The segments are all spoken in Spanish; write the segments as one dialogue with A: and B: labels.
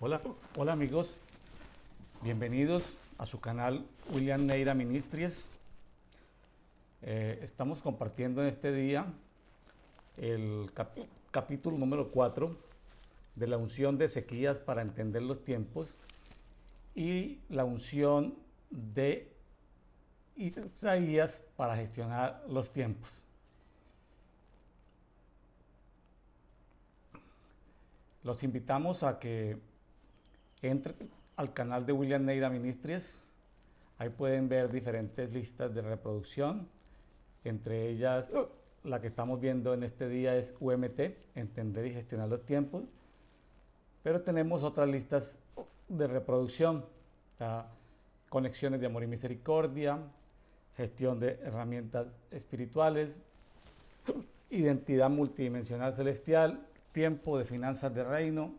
A: Hola amigos, bienvenidos a su canal William Neira Ministries. Estamos compartiendo en este día el capítulo número 4 de la unción de Ezequías para entender los tiempos y la unción de Isaías para gestionar los tiempos. Los invitamos a que entren al canal de William Neira Ministries. Ahí pueden ver diferentes listas de reproducción. Entre ellas, la que estamos viendo en este día es UMT, Entender y Gestionar los Tiempos. Pero tenemos otras listas de reproducción. Conexiones de amor y misericordia, gestión de herramientas espirituales, identidad multidimensional celestial, tiempo de finanzas de reino,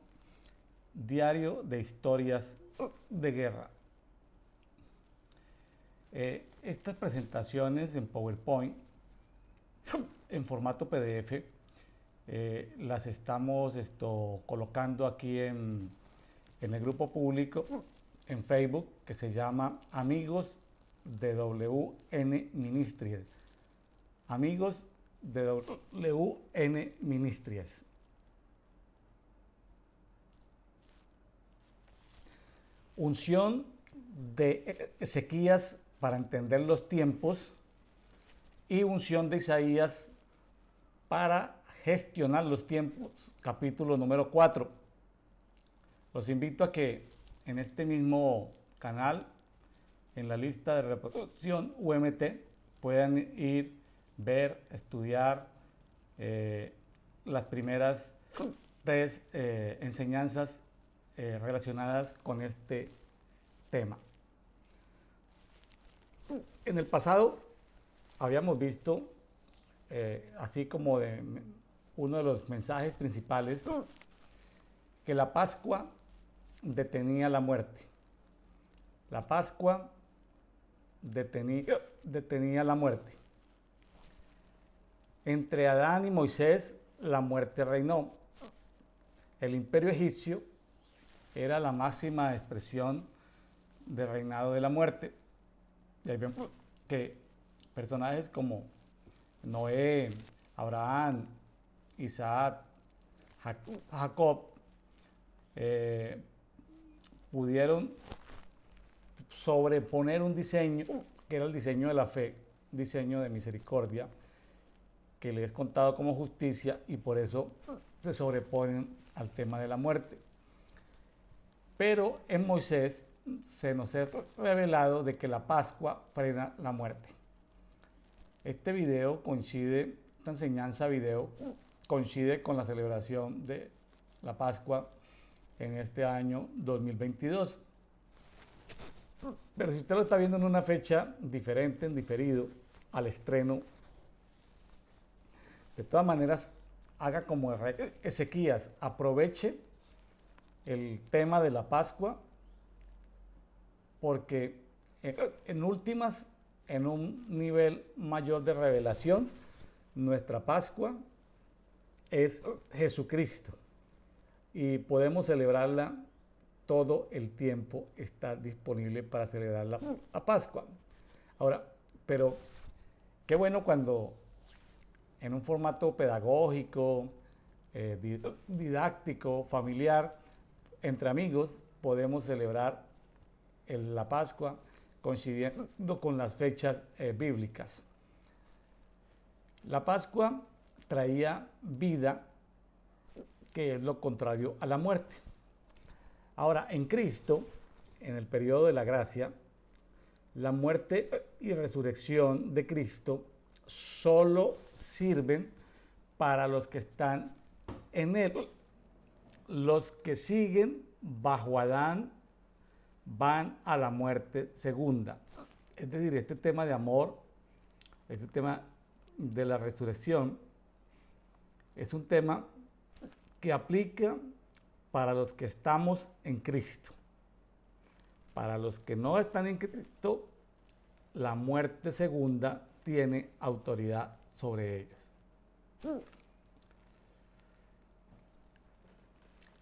A: diario de historias de guerra. Estas presentaciones en PowerPoint, en formato PDF, las estamos colocando aquí en el grupo público en Facebook que se llama Amigos de WN Ministries. Amigos de WN Ministries. Unción de Ezequías para entender los tiempos y unción de Isaías para gestionar los tiempos, capítulo número 4. Los invito a que en este mismo canal, en la lista de reproducción UMT, puedan ir, ver, estudiar las primeras 3 enseñanzas relacionadas con este tema. En el pasado habíamos visto, así como de uno de los mensajes principales, que la Pascua detenía la muerte. La Pascua detenía la muerte. Entre Adán y Moisés, la muerte reinó. El imperio egipcio era la máxima expresión del reinado de la muerte. Y ahí vemos que personajes como Noé, Abraham, Isaac, Jacob pudieron sobreponer un diseño que era el diseño de la fe, un diseño de misericordia que les he contado como justicia, y por eso se sobreponen al tema de la muerte. Pero en Moisés se nos ha revelado de que la Pascua frena la muerte. Este video coincide, esta enseñanza video coincide con la celebración de la Pascua en este año 2022. Pero si usted lo está viendo en una fecha diferente, en diferido al estreno, de todas maneras, haga como Ezequías, aproveche el tema de la Pascua, porque en últimas, en un nivel mayor de revelación, nuestra Pascua es Jesucristo y podemos celebrarla todo el tiempo, está disponible para celebrar la Pascua. Ahora, pero qué bueno cuando en un formato pedagógico, didáctico, familiar, entre amigos, podemos celebrar la Pascua coincidiendo con las fechas bíblicas. La Pascua traía vida, que es lo contrario a la muerte. Ahora, en Cristo, en el periodo de la gracia, la muerte y resurrección de Cristo solo sirven para los que están en Él. Los que siguen bajo Adán van a la muerte segunda. Es decir, este tema de amor, este tema de la resurrección, es un tema que aplica para los que estamos en Cristo. Para los que no están en Cristo, la muerte segunda tiene autoridad sobre ellos.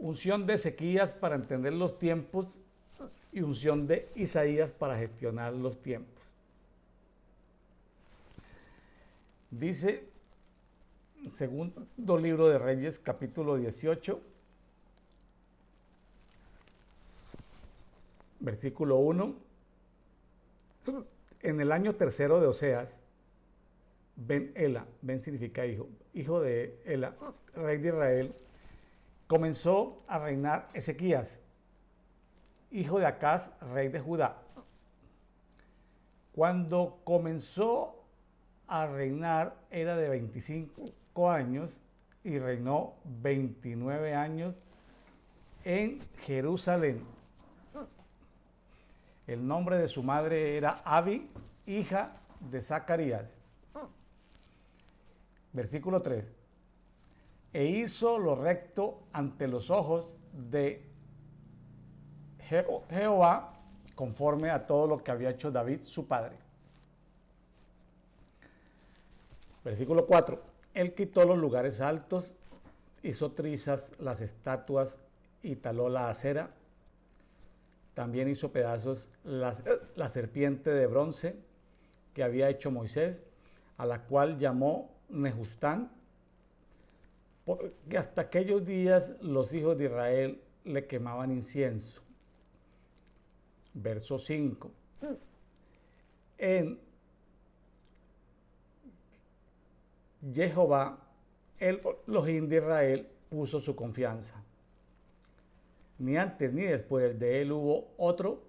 A: unción de Ezequías para entender los tiempos y unción de Isaías para gestionar los tiempos. Dice, segundo libro de Reyes, capítulo 18, versículo 1. En el año tercero de Oseas, Ben Ela, Ben significa hijo, hijo de Ela, rey de Israel, comenzó a reinar Ezequías, hijo de Acaz, rey de Judá. Cuando comenzó a reinar era de 25 años y reinó 29 años en Jerusalén. El nombre de su madre era Abi, hija de Zacarías. Versículo 3. E hizo lo recto ante los ojos de Jehová, conforme a todo lo que había hecho David, su padre. Versículo 4. Él quitó los lugares altos, hizo trizas las estatuas y taló la acera. También hizo pedazos la serpiente de bronce que había hecho Moisés, a la cual llamó Nehustán, porque hasta aquellos días los hijos de Israel le quemaban incienso. Verso 5. En Jehová, el Elohim de Israel, puso su confianza. Ni antes ni después de él hubo otro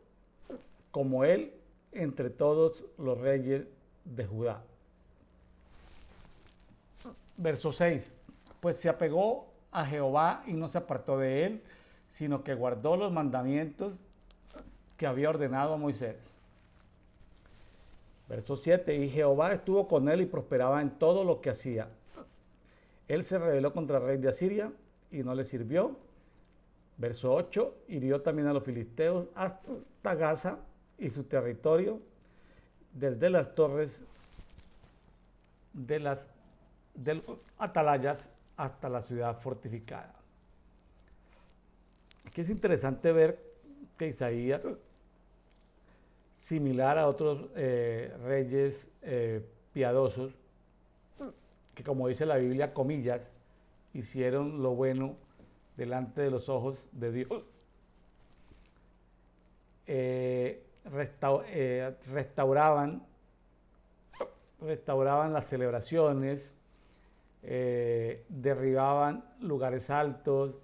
A: como él entre todos los reyes de Judá. Verso 6. Pues se apegó a Jehová y no se apartó de él, sino que guardó los mandamientos que había ordenado a Moisés. Verso 7. Y Jehová estuvo con él y prosperaba en todo lo que hacía. Él se rebeló contra el rey de Asiria y no le sirvió. Verso 8. Hirió también a los filisteos hasta Gaza y su territorio, desde las torres de los atalayas hasta la ciudad fortificada. Aquí es interesante ver que Isaías, similar a otros reyes piadosos, que como dice la Biblia, comillas, hicieron lo bueno delante de los ojos de Dios, restauraban las celebraciones, derribaban lugares altos,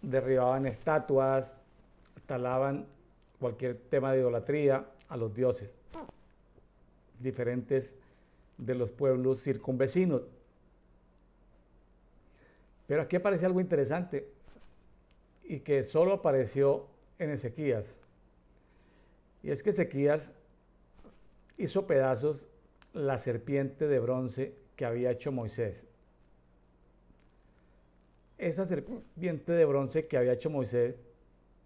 A: derribaban estatuas, talaban cualquier tema de idolatría a los dioses diferentes de los pueblos circunvecinos. Pero aquí aparece algo interesante y que solo apareció en Ezequías. Y es que Ezequías hizo pedazos la serpiente de bronce que había hecho Moisés. Esa serpiente de bronce que había hecho Moisés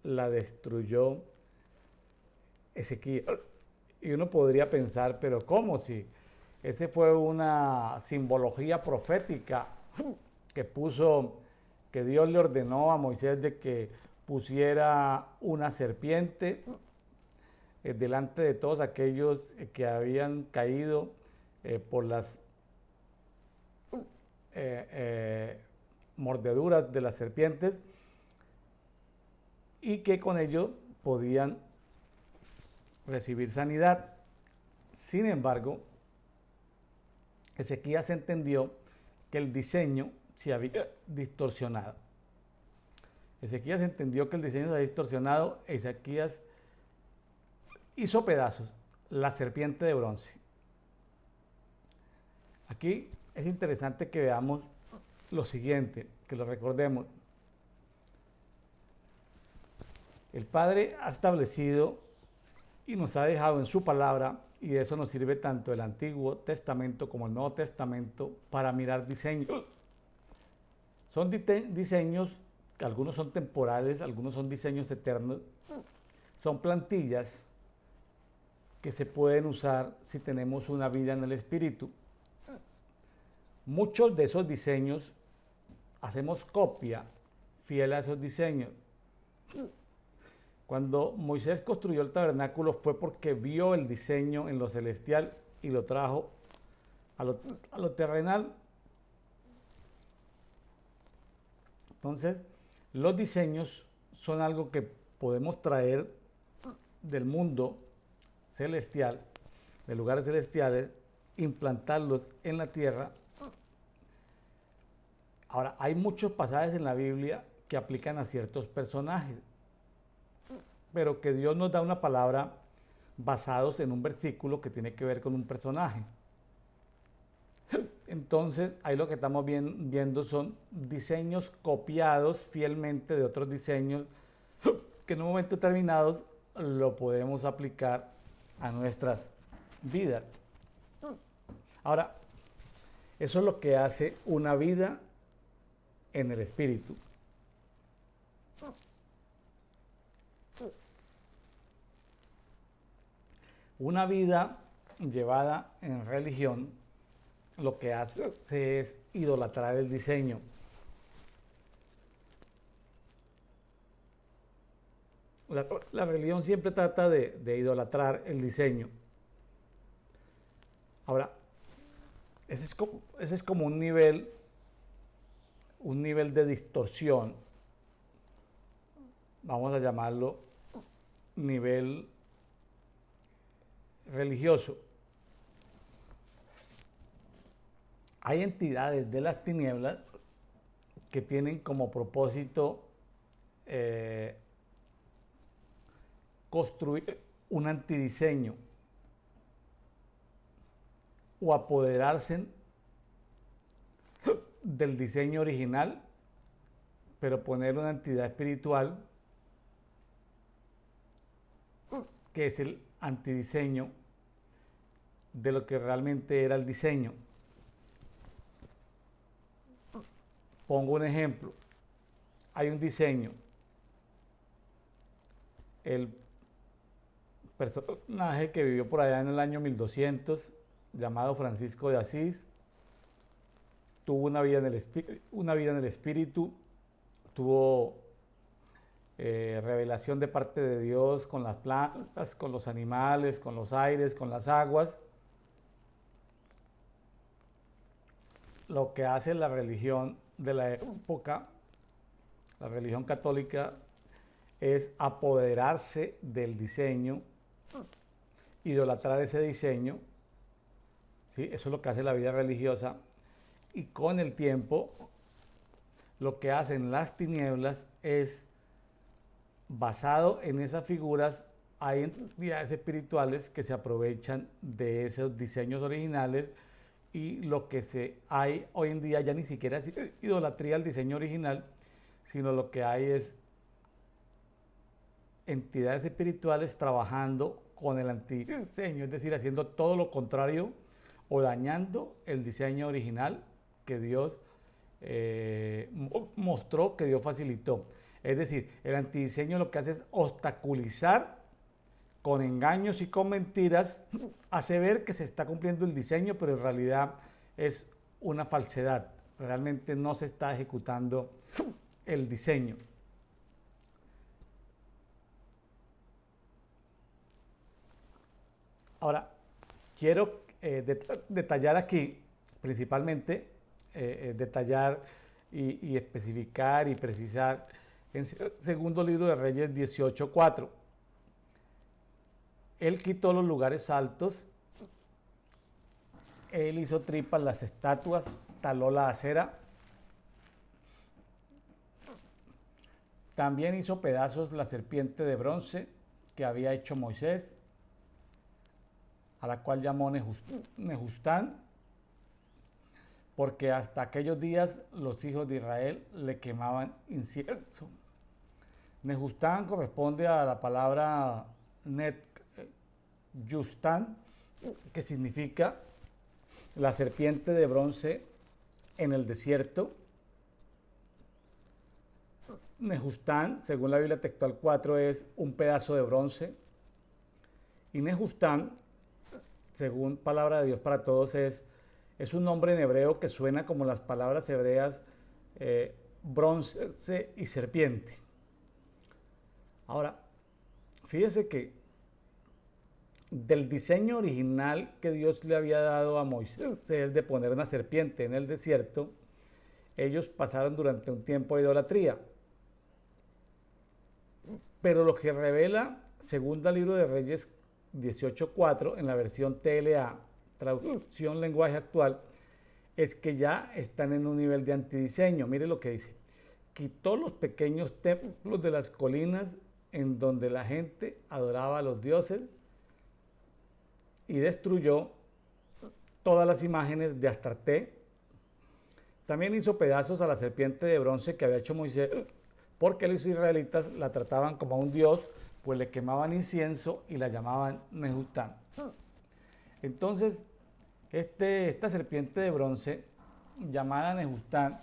A: la destruyó Ezequías. Y uno podría pensar, pero ¿cómo si esa fue una simbología profética que Dios le ordenó a Moisés de que pusiera una serpiente delante de todos aquellos que habían caído por las mordeduras de las serpientes y que con ello podían recibir sanidad? Sin embargo, Ezequías entendió que el diseño se había distorsionado. Ezequías entendió que el diseño se había distorsionado. Ezequías hizo pedazos la serpiente de bronce. Aquí es interesante que veamos lo siguiente, que lo recordemos. El Padre ha establecido y nos ha dejado en su palabra, y de eso nos sirve tanto el Antiguo Testamento como el Nuevo Testamento para mirar diseños. Son diseños, que algunos son temporales, algunos son diseños eternos, son plantillas que se pueden usar si tenemos una vida en el Espíritu. Muchos de esos diseños hacemos copia fiel a esos diseños. Cuando Moisés construyó el tabernáculo fue porque vio el diseño en lo celestial y lo trajo a lo terrenal. Entonces, los diseños son algo que podemos traer del mundo celestial, de lugares celestiales, implantarlos en la tierra. Ahora, hay muchos pasajes en la Biblia que aplican a ciertos personajes, pero que Dios nos da una palabra basados en un versículo que tiene que ver con un personaje. Entonces, ahí lo que estamos viendo son diseños copiados fielmente de otros diseños que en un momento determinado lo podemos aplicar a nuestras vidas. Ahora, eso es lo que hace una vida en el Espíritu. Una vida llevada en religión lo que hace es idolatrar el diseño. La religión siempre trata de idolatrar el diseño. Ahora, ese es como un nivel de distorsión, vamos a llamarlo nivel religioso. Hay entidades de las tinieblas que tienen como propósito construir un antidiseño o apoderarse del diseño original, pero poner una entidad espiritual que es el antidiseño de lo que realmente era el diseño. Pongo un ejemplo. Hay un diseño. El personaje que vivió por allá en el año 1200, llamado Francisco de Asís, tuvo una vida en el espíritu, tuvo revelación de parte de Dios con las plantas, con los animales, con los aires, con las aguas. Lo que hace la religión de la época, la religión católica, es apoderarse del diseño, idolatrar ese diseño, ¿sí? Eso es lo que hace la vida religiosa. Y con el tiempo, lo que hacen las tinieblas es, basado en esas figuras, hay entidades espirituales que se aprovechan de esos diseños originales, y lo que hay hoy en día ya ni siquiera es idolatría al diseño original, sino lo que hay es entidades espirituales trabajando con el antidiseño, es decir, haciendo todo lo contrario o dañando el diseño original que Dios mostró, que Dios facilitó. Es decir, el antidiseño lo que hace es obstaculizar con engaños y con mentiras, hace ver que se está cumpliendo el diseño, pero en realidad es una falsedad. Realmente no se está ejecutando el diseño. Ahora, quiero detallar aquí, principalmente, detallar y especificar y precisar en segundo libro de Reyes 18:4. Él quitó los lugares altos, él hizo tripas las estatuas, taló la acera, también hizo pedazos la serpiente de bronce que había hecho Moisés, a la cual llamó Nehustán, porque hasta aquellos días los hijos de Israel le quemaban incienso. Nehustán corresponde a la palabra Net-Yustán, que significa la serpiente de bronce en el desierto. Nehustán, según la Biblia Textual 4, es un pedazo de bronce. Y Nehustán, según Palabra de Dios para Todos, es un nombre en hebreo que suena como las palabras hebreas bronce y serpiente. Ahora, fíjese que del diseño original que Dios le había dado a Moisés de poner una serpiente en el desierto, ellos pasaron durante un tiempo de idolatría. Pero lo que revela Segunda Libro de Reyes 18:4 en la versión TLA, traducción lenguaje actual, es que ya están en un nivel de antidiseño. Mire lo que dice: quitó los pequeños templos de las colinas en donde la gente adoraba a los dioses y destruyó todas las imágenes de Astarte. También hizo pedazos a la serpiente de bronce que había hecho Moisés, porque los israelitas la trataban como a un dios, pues le quemaban incienso y la llamaban Nehustán. Entonces, esta serpiente de bronce, llamada Nehustán,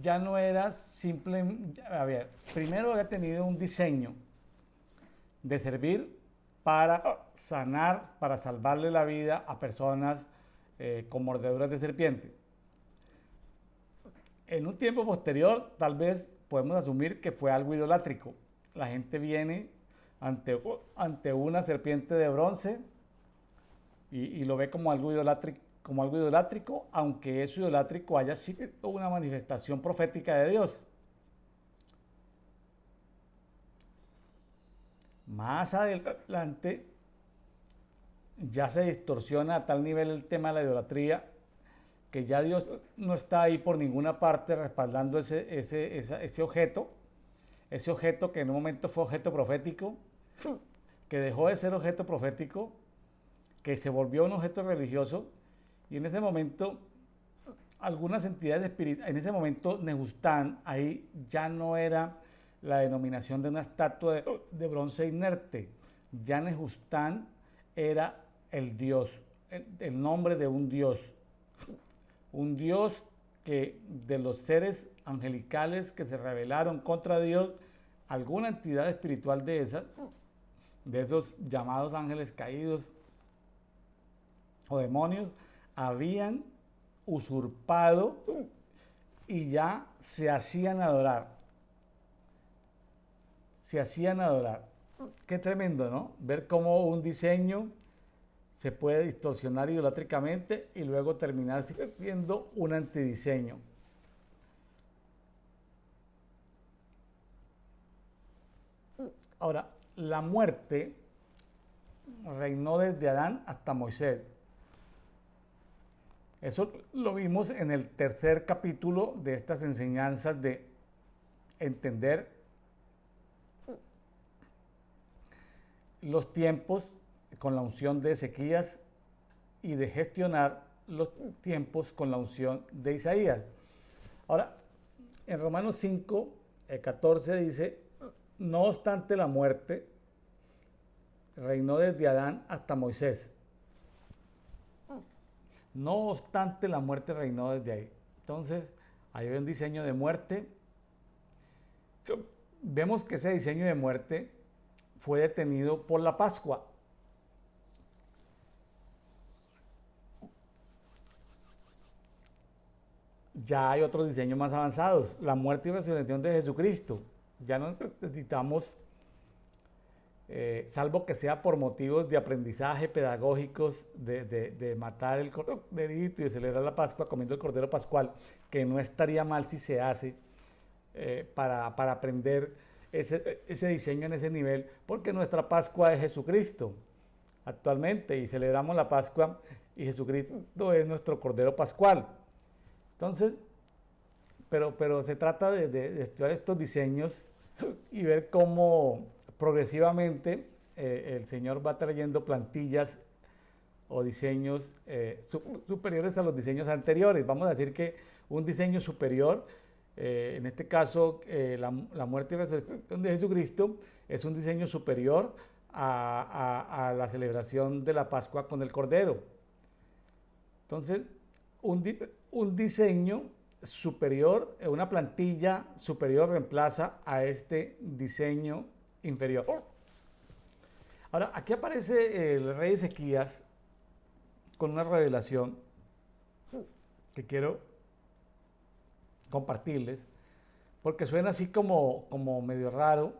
A: ya no era simple. A ver, primero había tenido un diseño de servir para sanar, para salvarle la vida a personas con mordeduras de serpiente. En un tiempo posterior, tal vez podemos asumir que fue algo idolátrico. La gente viene ante una serpiente de bronce y lo ve como algo idolátrico, aunque eso idolátrico haya sido una manifestación profética de Dios. Más adelante ya se distorsiona a tal nivel el tema de la idolatría que ya Dios no está ahí por ninguna parte respaldando ese objeto que en un momento fue objeto profético, que dejó de ser objeto profético, que se volvió un objeto religioso, y en ese momento algunas entidades espirituales, en ese momento Nehustán, ahí ya no era la denominación de una estatua de bronce inerte, ya Nehustán era el Dios, el nombre de un Dios que de los seres angelicales que se rebelaron contra Dios, alguna entidad espiritual de esos llamados ángeles caídos o demonios, habían usurpado y ya se hacían adorar. Qué tremendo, ¿no? Ver cómo un diseño se puede distorsionar idolátricamente y luego terminar siendo un antidiseño. Ahora, la muerte reinó desde Adán hasta Moisés. Eso lo vimos en el tercer capítulo de estas enseñanzas de entender los tiempos con la unción de Ezequías y de gestionar los tiempos con la unción de Isaías. Ahora, en Romanos 5, 14 dice: no obstante la muerte, reinó desde Adán hasta Moisés. No obstante la muerte reinó desde ahí. Entonces, ahí hay un diseño de muerte. Vemos que ese diseño de muerte fue detenido por la Pascua. Ya hay otros diseños más avanzados, la muerte y resurrección de Jesucristo. Ya no necesitamos, salvo que sea por motivos de aprendizaje pedagógicos, de matar el corderito y celebrar la Pascua comiendo el cordero pascual, que no estaría mal si se hace para aprender ese diseño en ese nivel, porque nuestra Pascua es Jesucristo actualmente y celebramos la Pascua y Jesucristo es nuestro cordero pascual. Entonces, pero se trata de estudiar estos diseños y ver cómo progresivamente el Señor va trayendo plantillas o diseños superiores a los diseños anteriores. Vamos a decir que un diseño superior, en este caso la muerte y resurrección de Jesucristo, es un diseño superior a la celebración de la Pascua con el Cordero. Entonces, un diseño superior, una plantilla superior reemplaza a este diseño inferior. Ahora, aquí aparece el rey Ezequías con una revelación que quiero compartirles, porque suena así como medio raro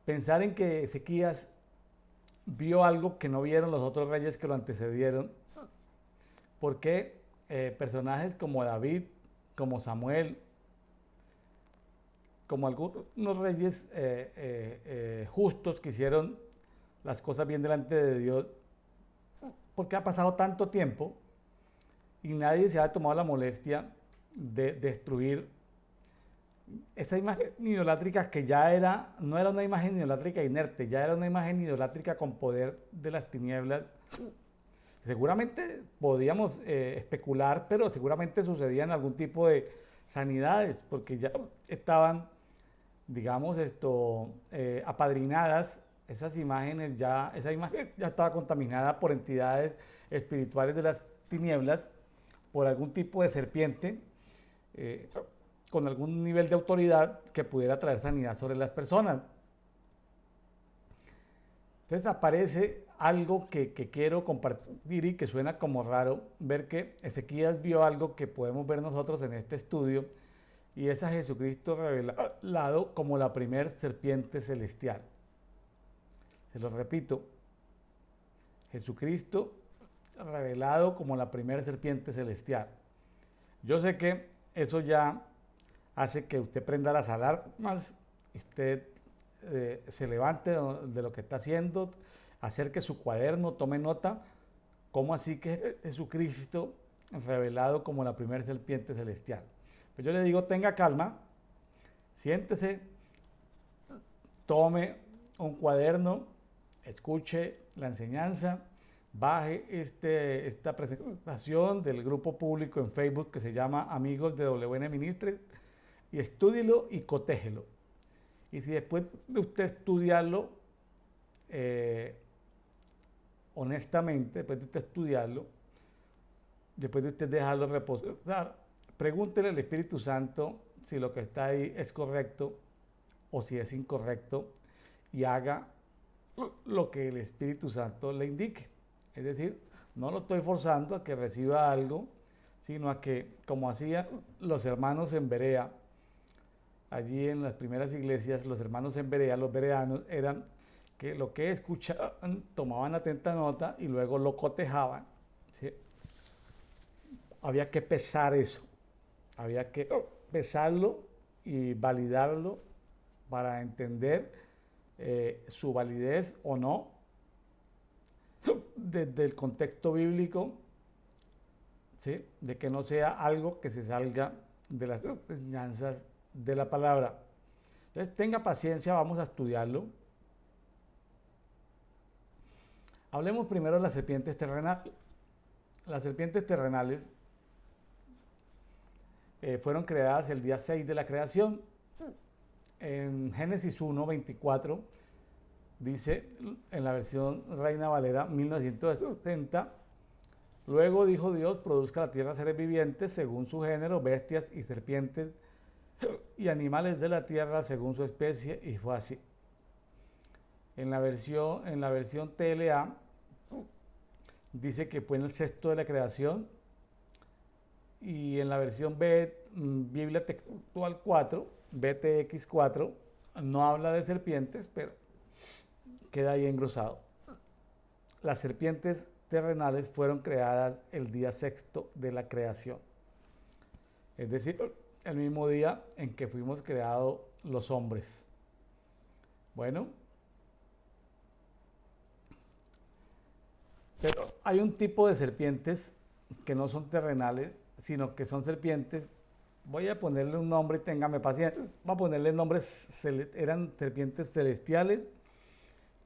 A: pensar en que Ezequías vio algo que no vieron los otros reyes que lo antecedieron, porque personajes como David, como Samuel, como algunos reyes justos que hicieron las cosas bien delante de Dios, porque ha pasado tanto tiempo y nadie se ha tomado la molestia de destruir esa imagen idolátrica que no era una imagen idolátrica inerte, ya era una imagen idolátrica con poder de las tinieblas. Seguramente podíamos especular, pero seguramente sucedían algún tipo de sanidades, porque ya estaban, digamos, apadrinadas esas imágenes, esa imagen ya estaba contaminada por entidades espirituales de las tinieblas, por algún tipo de serpiente, con algún nivel de autoridad que pudiera traer sanidad sobre las personas. Entonces aparece algo que quiero compartir y que suena como raro, ver que Ezequías vio algo que podemos ver nosotros en este estudio, y es a Jesucristo revelado como la primer serpiente celestial. Se lo repito, Jesucristo revelado como la primera serpiente celestial. Yo sé que eso ya hace que usted prenda las alarmas, usted se levante de lo que está haciendo, acerque su cuaderno, tome nota. ¿Cómo así que Jesucristo revelado como la primera serpiente celestial? Pues yo le digo, tenga calma, siéntese, tome un cuaderno, escuche la enseñanza, baje esta presentación del grupo público en Facebook que se llama Amigos de WN Ministries y estúdielo y cotéjelo. Y si después de usted estudiarlo, honestamente, después de usted estudiarlo, después de usted dejarlo reposar, pregúntele al Espíritu Santo si lo que está ahí es correcto o si es incorrecto y haga lo que el Espíritu Santo le indique. Es decir, no lo estoy forzando a que reciba algo, sino a que, como hacían los hermanos en Berea, allí en las primeras iglesias, los hermanos en Berea, los bereanos, eran que lo que escuchaban, tomaban atenta nota y luego lo cotejaban. ¿Sí? Había que pesar eso, había que pesarlo y validarlo para entender su validez o no desde el contexto bíblico, ¿sí? De que no sea algo que se salga de las enseñanzas de la palabra. Entonces tenga paciencia, vamos a estudiarlo. Hablemos primero de las serpientes terrenales. Las serpientes terrenales fueron creadas el día 6 de la creación. En Génesis 1:24 dice, en la versión Reina Valera 1970, luego dijo Dios, produzca la tierra seres vivientes según su género, bestias y serpientes y animales de la tierra según su especie, y fue así. En la versión TLA dice que fue en el sexto de la creación, y en la versión Biblia Textual 4, BTX 4, no habla de serpientes, pero queda ahí engrosado. Las serpientes terrenales fueron creadas el día sexto de la creación, es decir, el mismo día en que fuimos creados los hombres. Bueno, pero hay un tipo de serpientes que no son terrenales, sino que son serpientes. Voy a ponerle un nombre, téngame paciencia. Voy a ponerle nombres, eran serpientes celestiales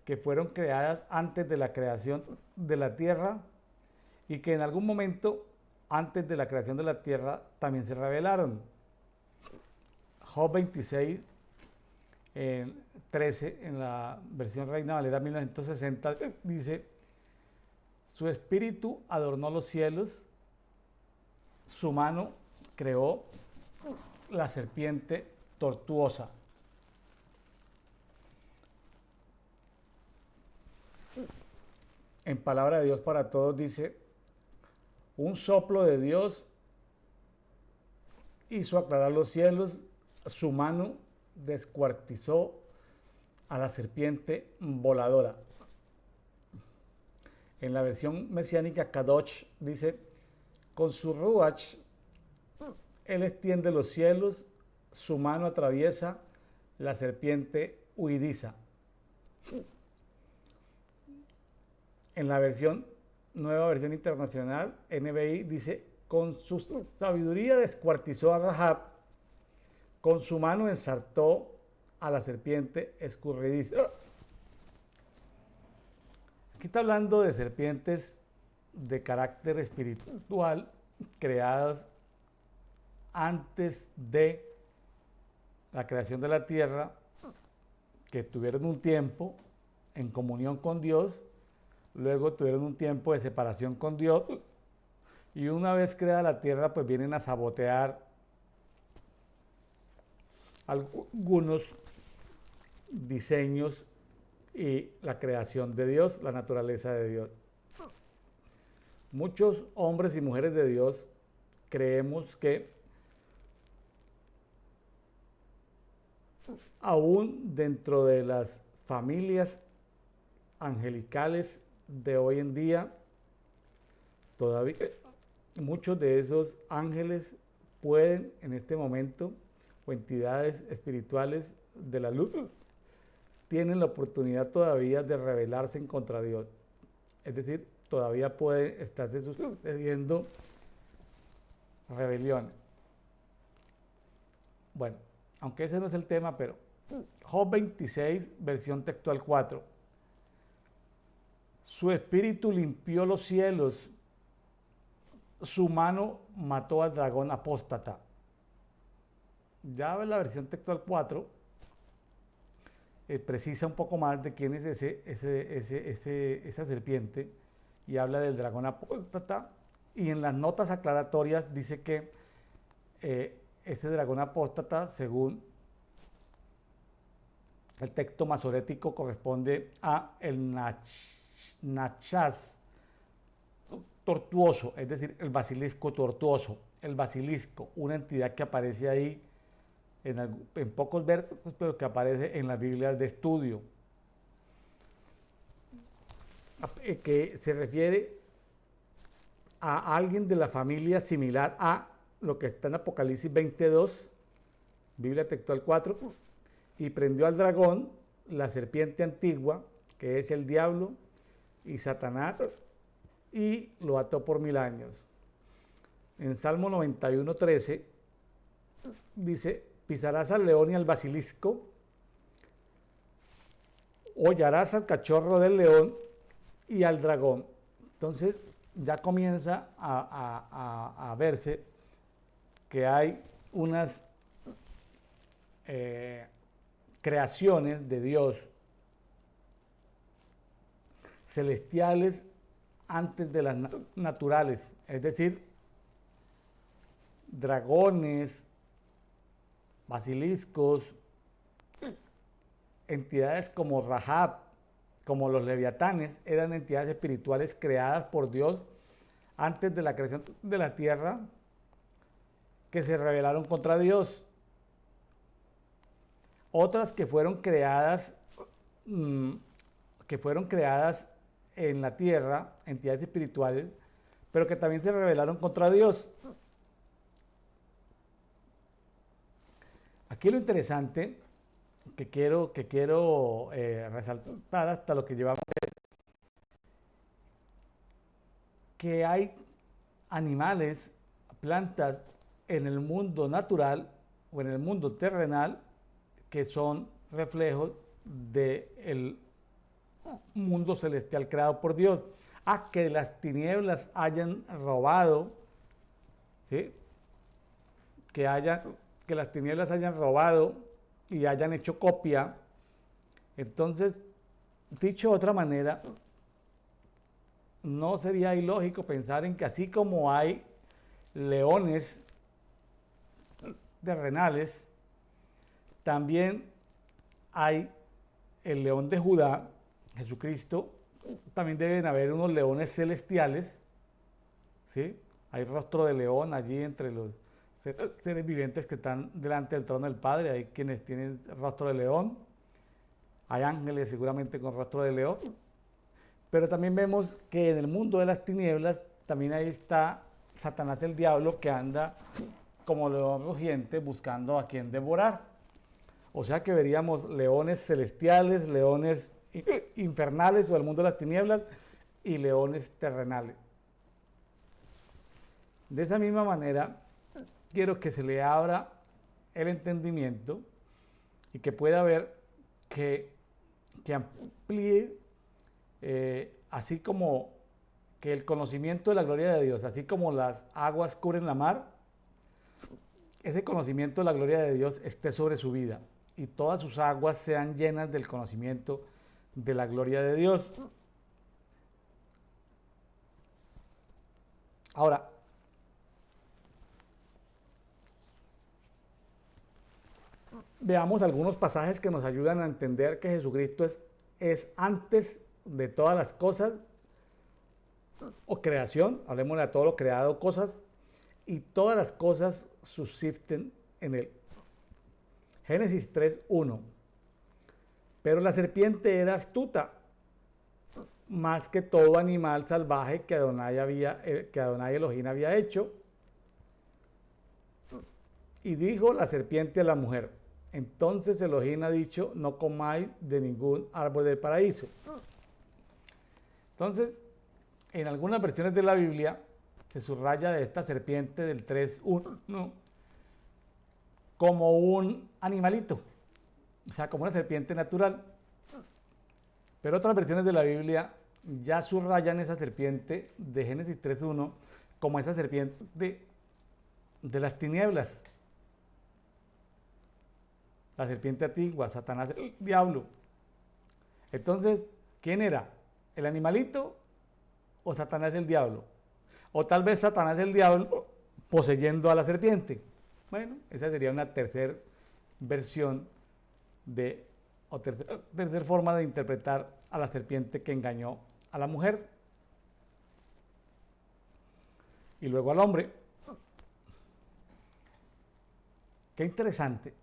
A: que fueron creadas antes de la creación de la tierra y que en algún momento antes de la creación de la tierra también se rebelaron. Job 26, 13, en la versión Reina Valera 1960, dice, su espíritu adornó los cielos, su mano creó la serpiente tortuosa. En Palabra de Dios para Todos dice, un soplo de Dios hizo aclarar los cielos, su mano descuartizó a la serpiente voladora. En la versión mesiánica Kadosh dice, con su ruach, él extiende los cielos, su mano atraviesa la serpiente huidiza. En la nueva versión internacional, NBI, dice, con su sabiduría descuartizó a Rahab, con su mano ensartó a la serpiente escurridiza. Aquí está hablando de serpientes de carácter espiritual creadas antes de la creación de la tierra, que tuvieron un tiempo en comunión con Dios, luego tuvieron un tiempo de separación con Dios, y una vez creada la tierra, pues vienen a sabotear algunos diseños y la creación de Dios, la naturaleza de Dios. Muchos hombres y mujeres de Dios creemos que aún dentro de las familias angelicales de hoy en día, todavía muchos de esos ángeles pueden en este momento, o entidades espirituales de la luz, tienen la oportunidad todavía de rebelarse en contra de Dios. Es decir, todavía puede estarse sucediendo rebeliones. Bueno, aunque ese no es el tema, pero Job 26, versión textual 4. Su espíritu limpió los cielos, su mano mató al dragón apóstata. Ya ves la versión textual 4, precisa un poco más de quién es esa serpiente y habla del dragón apóstata, y en las notas aclaratorias dice que ese dragón apóstata, según el texto masorético, corresponde a el Nachas tortuoso, es decir, el basilisco tortuoso. El basilisco, una entidad que aparece ahí en pocos versos, pero que aparece en las Biblias de estudio, que se refiere a alguien de la familia similar a lo que está en Apocalipsis 22, Biblia textual 4, y prendió al dragón, la serpiente antigua, que es el diablo y Satanás, y lo ató por 1000 años. En Salmo 91:13 dice, pisarás al león y al basilisco, hollarás al cachorro del león y al dragón. Entonces ya comienza a verse que hay unas creaciones de Dios celestiales antes de las naturales, es decir, dragones, basiliscos, entidades como Rahab, como los leviatanes, eran entidades espirituales creadas por Dios antes de la creación de la tierra, que se rebelaron contra Dios. Otras que fueron creadas en la tierra, entidades espirituales, pero que también se rebelaron contra Dios. Aquí lo interesante que quiero resaltar hasta lo que llevamos es que hay animales, plantas en el mundo natural o en el mundo terrenal que son reflejos del mundo celestial creado por Dios. A que las tinieblas hayan robado, ¿sí? Que las tinieblas hayan robado y hayan hecho copia. Entonces, dicho de otra manera, no sería ilógico pensar en que así como hay leones terrenales, también hay el león de Judá, Jesucristo. También deben haber unos leones celestiales, ¿sí? Hay rostro de león allí entre los seres vivientes que están delante del trono del Padre. Hay quienes tienen rostro de león, hay ángeles seguramente con rostro de león, pero también vemos que en el mundo de las tinieblas también ahí está Satanás el diablo, que anda como león rugiente buscando a quien devorar. O sea que veríamos leones celestiales, leones infernales o del mundo de las tinieblas y leones terrenales. De esa misma manera, quiero que se le abra el entendimiento y que pueda ver que amplíe, así como que el conocimiento de la gloria de Dios, así como las aguas cubren la mar, ese conocimiento de la gloria de Dios esté sobre su vida y todas sus aguas sean llenas del conocimiento de la gloria de Dios. Ahora, veamos algunos pasajes que nos ayudan a entender que Jesucristo es antes de todas las cosas o creación, hablemos de todo lo creado, cosas, y todas las cosas subsisten en él. Génesis 3:1. Pero la serpiente era astuta, más que todo animal salvaje que Adonai Elohim había hecho. Y dijo la serpiente a la mujer: entonces Elohim ha dicho, no comáis de ningún árbol del paraíso. Entonces, en algunas versiones de la Biblia se subraya de esta serpiente del 3:1 como un animalito, o sea, como una serpiente natural. Pero otras versiones de la Biblia ya subrayan esa serpiente de Génesis 3:1 como esa serpiente de las tinieblas. La serpiente antigua, Satanás, el diablo. Entonces, ¿quién era? ¿El animalito o Satanás el diablo? O tal vez Satanás el diablo poseyendo a la serpiente. Bueno, esa sería una tercera versión o tercera forma de interpretar a la serpiente que engañó a la mujer y luego al hombre. Qué interesante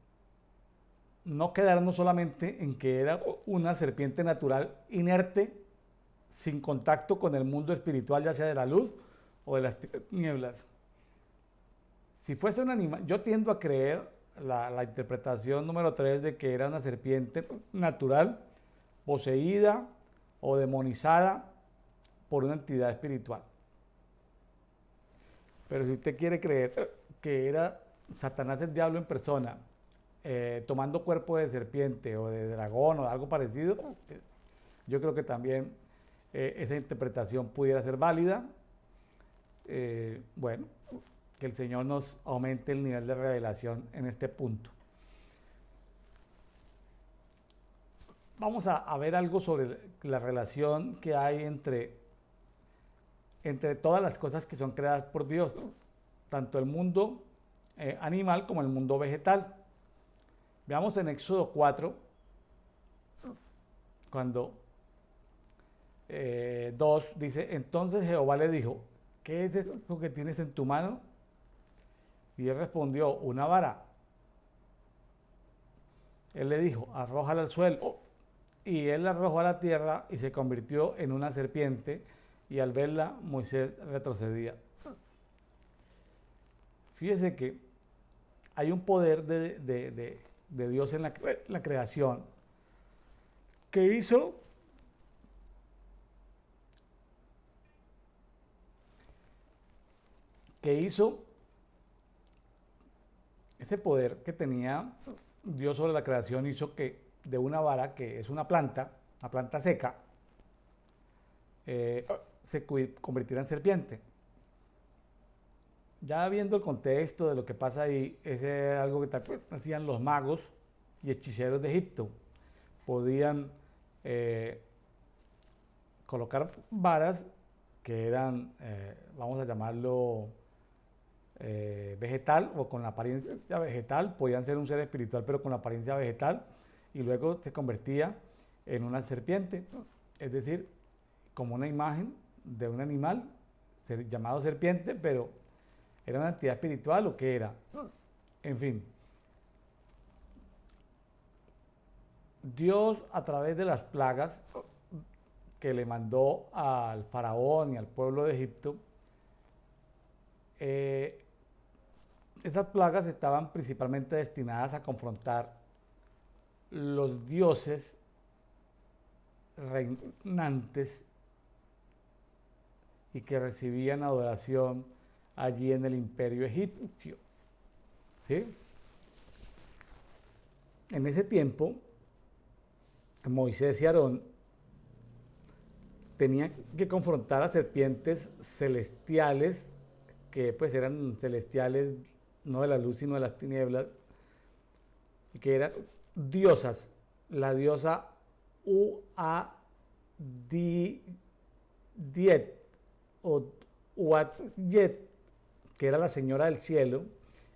A: no quedarnos solamente en que era una serpiente natural inerte, sin contacto con el mundo espiritual, ya sea de la luz o de las tinieblas. Si fuese un animal, yo tiendo a creer la interpretación número 3 de que era una serpiente natural, poseída o demonizada por una entidad espiritual. Pero si usted quiere creer que era Satanás el diablo en persona, tomando cuerpo de serpiente o de dragón o algo parecido, yo creo que también esa interpretación pudiera ser válida. Bueno, que el Señor nos aumente el nivel de revelación en este punto. Vamos a ver algo sobre la relación que hay entre todas las cosas que son creadas por Dios, tanto el mundo animal como el mundo vegetal. Veamos en Éxodo 4, cuando 2 dice: entonces Jehová le dijo, ¿qué es eso que tienes en tu mano? Y él respondió: una vara. Él le dijo: arrójala al suelo. Y él la arrojó a la tierra y se convirtió en una serpiente, y al verla Moisés retrocedía. Fíjese que hay un poder de Dios en la creación que hizo ese poder que tenía Dios sobre la creación, hizo que de una vara, que es una planta seca, se convirtiera en serpiente. Ya viendo el contexto de lo que pasa ahí, ese era algo que hacían los magos y hechiceros de Egipto. Podían colocar varas que eran, vamos a llamarlo, vegetal o con la apariencia vegetal, podían ser un ser espiritual pero con la apariencia vegetal, y luego se convertía en una serpiente, es decir, como una imagen de un animal llamado serpiente, pero ¿Era una entidad espiritual o qué era? En fin. Dios, a través de las plagas que le mandó al faraón y al pueblo de Egipto, esas plagas estaban principalmente destinadas a confrontar los dioses reinantes y que recibían adoración allí en el imperio egipcio. ¿Sí? En ese tiempo, Moisés y Aarón tenían que confrontar a serpientes celestiales, que pues eran celestiales no de la luz sino de las tinieblas, y que eran diosas, la diosa Diet o Uatyet, que era la señora del cielo,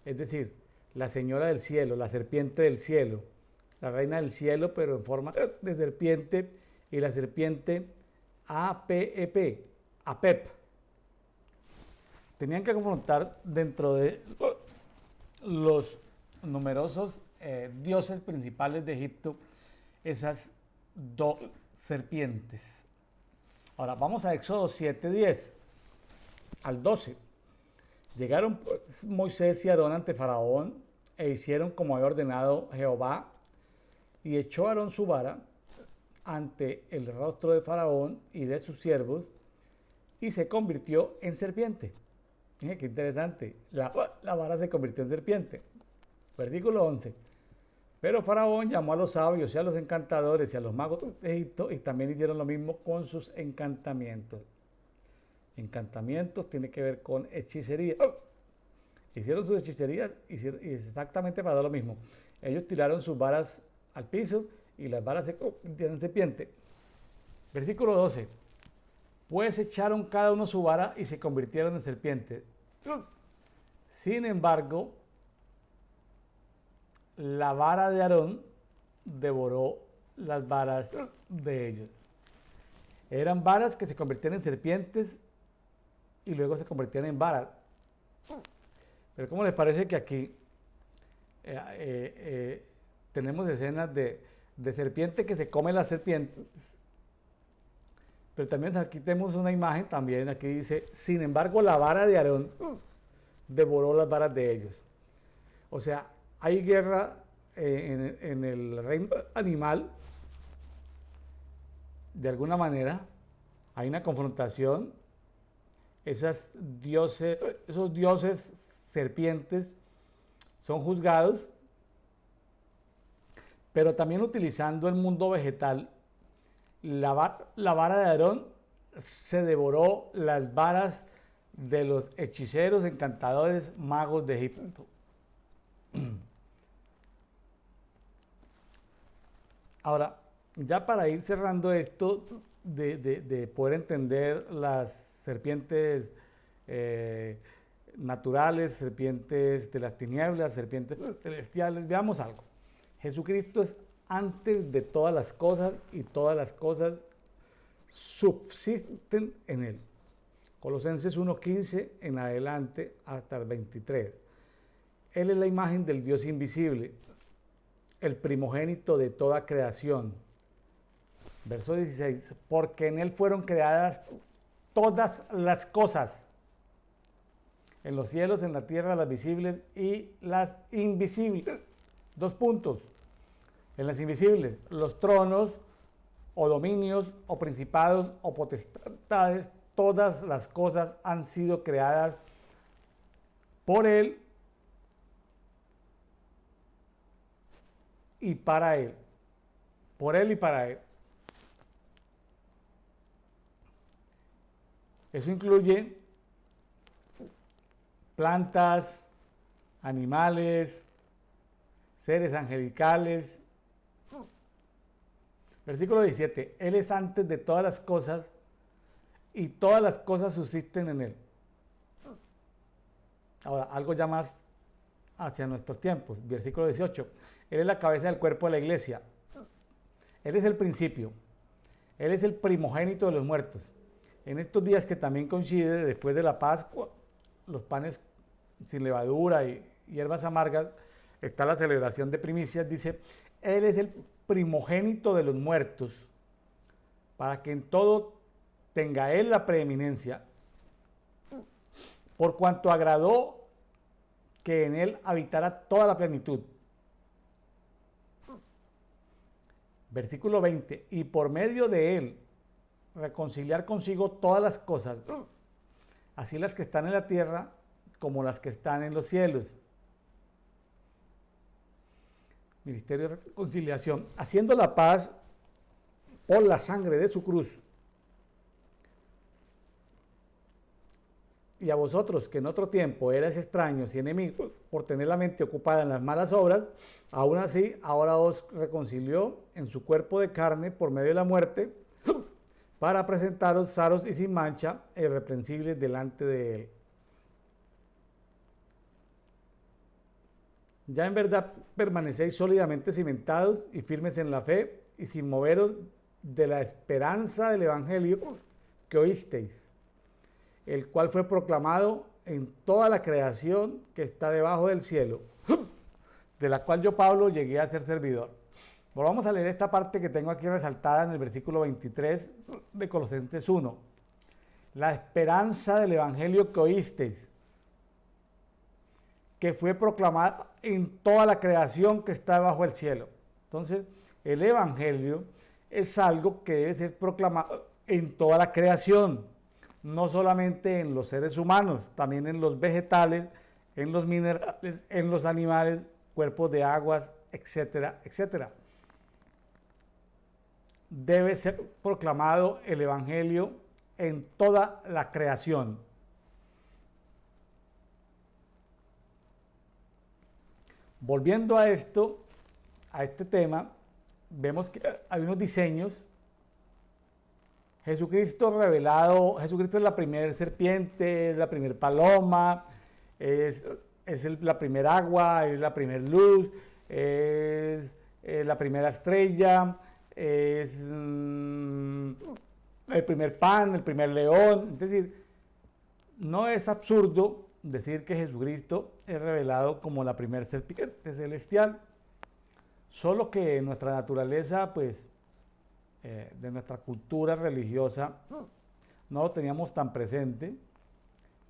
A: es decir, la señora del cielo, la serpiente del cielo, la reina del cielo, pero en forma de serpiente, y la serpiente Apep, Apep. Tenían que confrontar dentro de los numerosos dioses principales de Egipto esas dos serpientes. Ahora vamos a Éxodo 7:10 al 12. Llegaron pues, Moisés y Aarón ante Faraón e hicieron como había ordenado Jehová, y echó Aarón su vara ante el rostro de Faraón y de sus siervos, y se convirtió en serpiente. Fíjense qué interesante, la vara se convirtió en serpiente. Versículo 11. Pero Faraón llamó a los sabios y a los encantadores y a los magos de Egipto, y también hicieron lo mismo con sus encantamientos. Encantamientos tiene que ver con hechicería. Hicieron sus hechicerías y exactamente para lo mismo. Ellos tiraron sus varas al piso y las varas se convirtieron en serpiente. Versículo 12. Pues echaron cada uno su vara y se convirtieron en serpientes. Sin embargo, la vara de Aarón devoró las varas de ellos. Eran varas que se convirtieron en serpientes y luego se convirtieron en varas. Pero ¿cómo les parece que aquí tenemos escenas de serpiente que se come las serpientes? Pero también aquí tenemos una imagen, también aquí dice, sin embargo la vara de Aarón devoró las varas de ellos. O sea, hay guerra en el reino animal, de alguna manera, hay una confrontación, esos dioses serpientes son juzgados, pero también utilizando el mundo vegetal, la vara de Aarón se devoró las varas de los hechiceros, encantadores, magos de Egipto. Ahora, ya para ir cerrando esto de poder entender las serpientes naturales, serpientes de las tinieblas, serpientes celestiales, veamos algo. Jesucristo es antes de todas las cosas y todas las cosas subsisten en él. Colosenses 1:15 en adelante hasta el 23. Él es la imagen del Dios invisible, el primogénito de toda creación. Verso 16, porque en él fueron creadas todas las cosas, en los cielos, en la tierra, las visibles y las invisibles. 2 puntos. En las invisibles, los tronos o dominios o principados o potestades, todas las cosas han sido creadas por él y para él. Por él y para él. Eso incluye plantas, animales, seres angelicales. Versículo 17. Él es antes de todas las cosas y todas las cosas subsisten en él. Ahora, algo ya más hacia nuestros tiempos. Versículo 18. Él es la cabeza del cuerpo de la iglesia. Él es el principio. Él es el primogénito de los muertos. En estos días que también coincide después de la Pascua, los panes sin levadura y hierbas amargas, está la celebración de primicias, dice, Él es el primogénito de los muertos, para que en todo tenga Él la preeminencia, por cuanto agradó que en Él habitara toda la plenitud. Versículo 20, y por medio de Él reconciliar consigo todas las cosas, así las que están en la tierra como las que están en los cielos. Ministerio de reconciliación, haciendo la paz por la sangre de su cruz. Y a vosotros, que en otro tiempo erais extraños y enemigos por tener la mente ocupada en las malas obras, aún así ahora os reconcilió en su cuerpo de carne por medio de la muerte, para presentaros sanos y sin mancha e irreprensibles delante de Él. Ya en verdad permanecéis sólidamente cimentados y firmes en la fe y sin moveros de la esperanza del Evangelio que oísteis, el cual fue proclamado en toda la creación que está debajo del cielo, de la cual yo, Pablo, llegué a ser servidor. Volvamos a leer esta parte que tengo aquí resaltada en el versículo 23 de Colosenses 1. La esperanza del Evangelio que oísteis, que fue proclamada en toda la creación que está bajo el cielo. Entonces, el Evangelio es algo que debe ser proclamado en toda la creación, no solamente en los seres humanos, también en los vegetales, en los minerales, en los animales, cuerpos de aguas, etcétera, etcétera. Debe ser proclamado el Evangelio en toda la creación. Volviendo a esto, a este tema, vemos que hay unos diseños. Jesucristo revelado, Jesucristo es la primera serpiente, es la primera paloma, es la primera agua, es la primera luz, es la primera estrella, es el primer pan, el primer león. Es decir, no es absurdo decir que Jesucristo es revelado como la primera serpiente celestial, solo que nuestra naturaleza, pues, de nuestra cultura religiosa, no lo teníamos tan presente,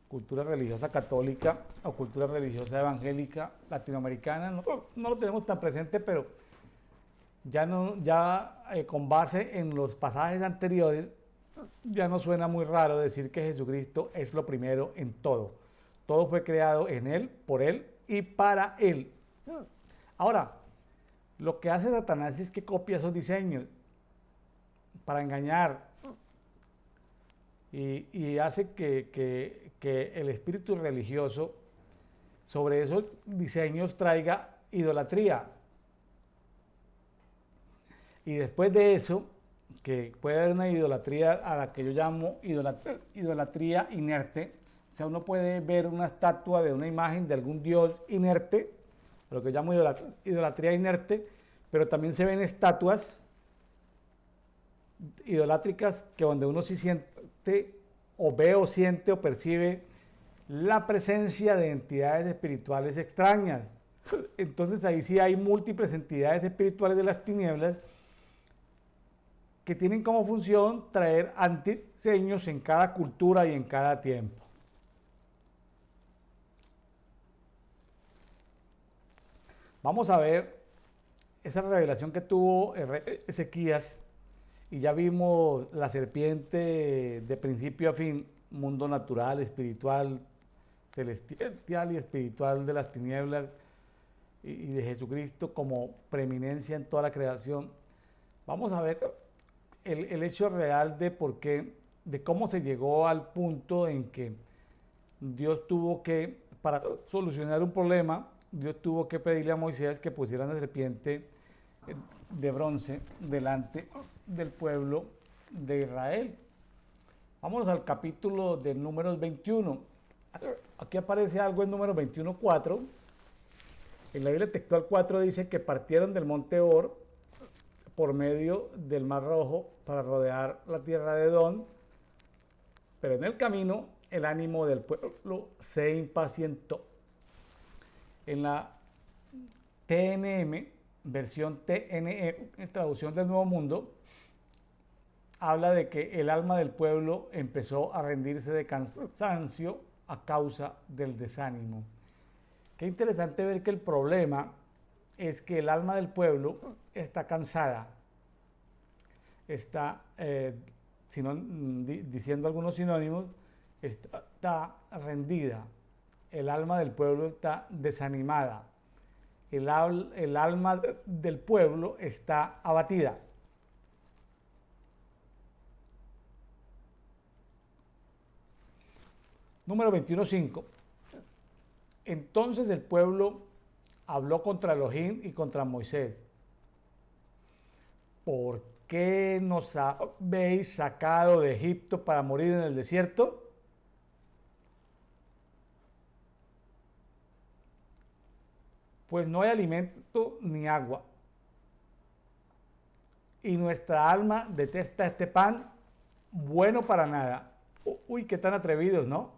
A: cultura religiosa católica o cultura religiosa evangélica latinoamericana, no lo tenemos tan presente, pero con base en los pasajes anteriores, ya no suena muy raro decir que Jesucristo es lo primero en todo. Todo fue creado en Él, por Él y para Él. Ahora, lo que hace Satanás es que copia esos diseños para engañar y hace que el espíritu religioso sobre esos diseños traiga idolatría. Y después de eso, que puede haber una idolatría a la que yo llamo idolatría inerte. O sea, uno puede ver una estatua de una imagen de algún dios inerte, lo que yo llamo idolatría inerte, pero también se ven estatuas idolátricas que donde uno sí siente o ve o siente o percibe la presencia de entidades espirituales extrañas. Entonces ahí sí hay múltiples entidades espirituales de las tinieblas que tienen como función traer antidiseños en cada cultura y en cada tiempo. Vamos a ver esa revelación que tuvo Ezequías, y ya vimos la serpiente de principio a fin, mundo natural, espiritual, celestial y espiritual de las tinieblas, y de Jesucristo como preeminencia en toda la creación. Vamos a ver el hecho real de por qué, de cómo se llegó al punto en que Dios tuvo que, para solucionar un problema, Dios tuvo que pedirle a Moisés que pusiera una serpiente de bronce delante del pueblo de Israel. Vámonos al capítulo de Números 21. Aquí aparece algo en Números 21:4. En la Biblia textual 4 dice que partieron del monte Or por medio del Mar Rojo para rodear la tierra de Edom, pero en el camino el ánimo del pueblo se impacientó. En la TNM, versión TNE, traducción del Nuevo Mundo, habla de que el alma del pueblo empezó a rendirse de cansancio a causa del desánimo. Qué interesante ver que el problema es que el alma del pueblo está cansada, está, diciendo algunos sinónimos, está rendida, el alma del pueblo está desanimada, el alma del pueblo está abatida. Número 21.5. Entonces el pueblo habló contra Elohim y contra Moisés. ¿Por qué nos habéis sacado de Egipto para morir en el desierto? Pues no hay alimento ni agua. Y nuestra alma detesta este pan, bueno para nada. Uy, qué tan atrevidos, ¿no?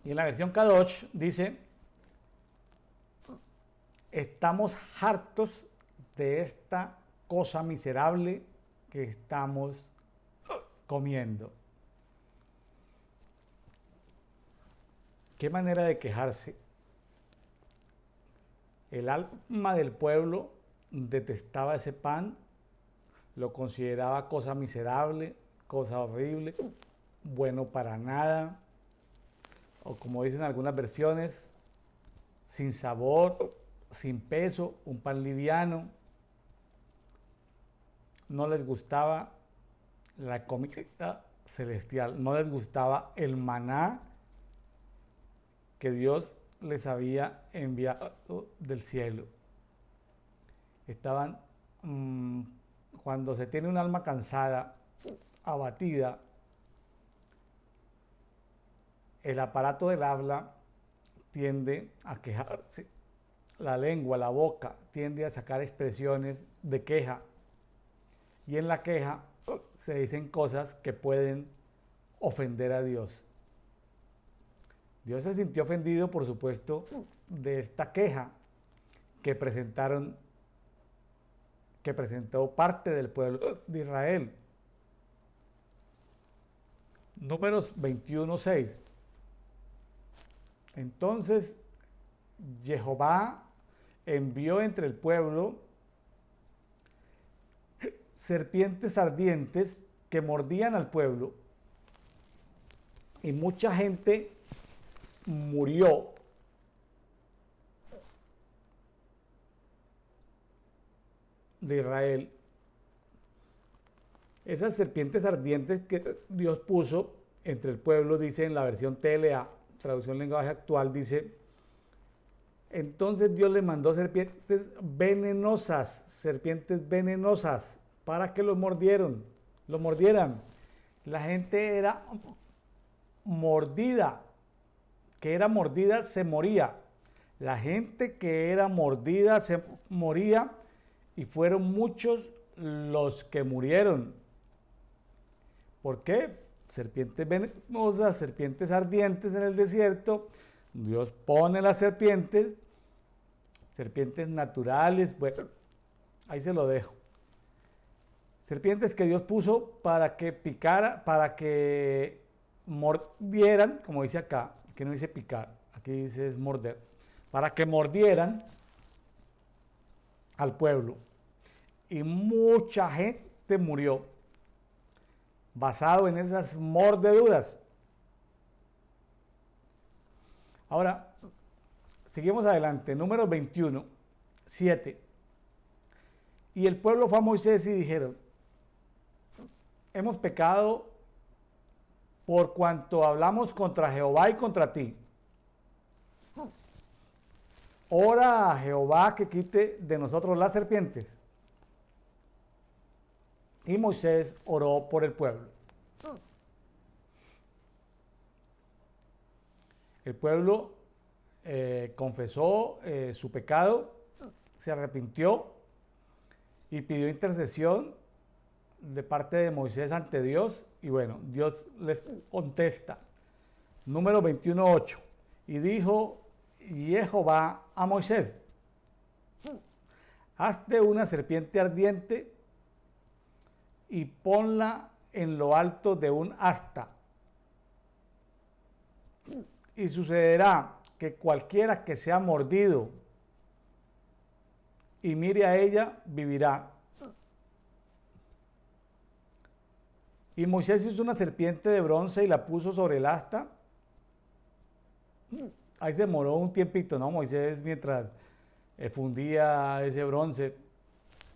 A: Y en la versión Kadosh dice, estamos hartos de esta cosa miserable que estamos comiendo. Qué manera de quejarse. El alma del pueblo detestaba ese pan, lo consideraba cosa miserable, cosa horrible, bueno para nada, o como dicen algunas versiones, sin sabor, sin peso, un pan liviano. No les gustaba la comida celestial, no les gustaba el maná que Dios les había enviado del cielo. Estaban, cuando se tiene un alma cansada, abatida, el aparato del habla tiende a quejarse. La lengua, la boca, tiende a sacar expresiones de queja. Y en la queja se dicen cosas que pueden ofender a Dios. Dios se sintió ofendido, por supuesto, de esta queja que presentó parte del pueblo de Israel. Números 21:6. Entonces Jehová envió entre el pueblo serpientes ardientes que mordían al pueblo, y mucha gente murió. De Israel. Esas serpientes ardientes que Dios puso entre el pueblo, dice en la versión TLA, traducción lenguaje actual, dice, entonces Dios le mandó serpientes venenosas, para que los mordieran. La gente era mordida, que era mordida se moría. La gente que era mordida se moría, y fueron muchos los que murieron. ¿Por qué? Serpientes venenosas, serpientes ardientes en el desierto. Dios pone las serpientes naturales, bueno, ahí se lo dejo. Serpientes que Dios puso para que picara, para que mordieran, como dice acá, que no dice picar, aquí dice es morder, para que mordieran al pueblo. Y mucha gente murió basado en esas mordeduras. Ahora, seguimos adelante. Número 21, 7. Y el pueblo fue a Moisés y dijeron, hemos pecado por cuanto hablamos contra Jehová y contra ti. Ora a Jehová que quite de nosotros las serpientes. Y Moisés oró por el pueblo. El pueblo confesó su pecado, se arrepintió y pidió intercesión de parte de Moisés ante Dios. Y bueno, Dios les contesta. Número 21:8. Y dijo Jehová a Moisés: hazte una serpiente ardiente y ponla en lo alto de un asta. Y sucederá que cualquiera que sea mordido y mire a ella, vivirá. Y Moisés hizo una serpiente de bronce y la puso sobre el asta. Ahí se demoró un tiempito, ¿no? Moisés, mientras fundía ese bronce,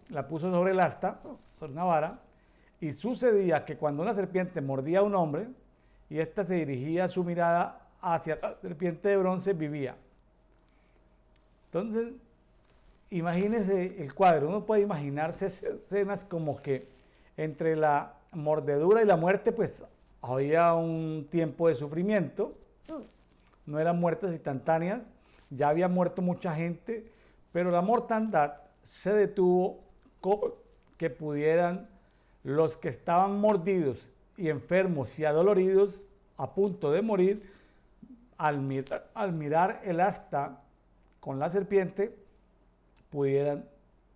A: la puso sobre el asta, sobre una vara. Y sucedía que cuando una serpiente mordía a un hombre y ésta se dirigía su mirada hacia la serpiente de bronce, vivía. Entonces, imagínese el cuadro. Uno puede imaginarse escenas como que entre la mordedura y la muerte, pues había un tiempo de sufrimiento. No eran muertes instantáneas, ya había muerto mucha gente, pero la mortandad se detuvo que pudieran los que estaban mordidos y enfermos y adoloridos a punto de morir, al mirar el asta con la serpiente, pudieran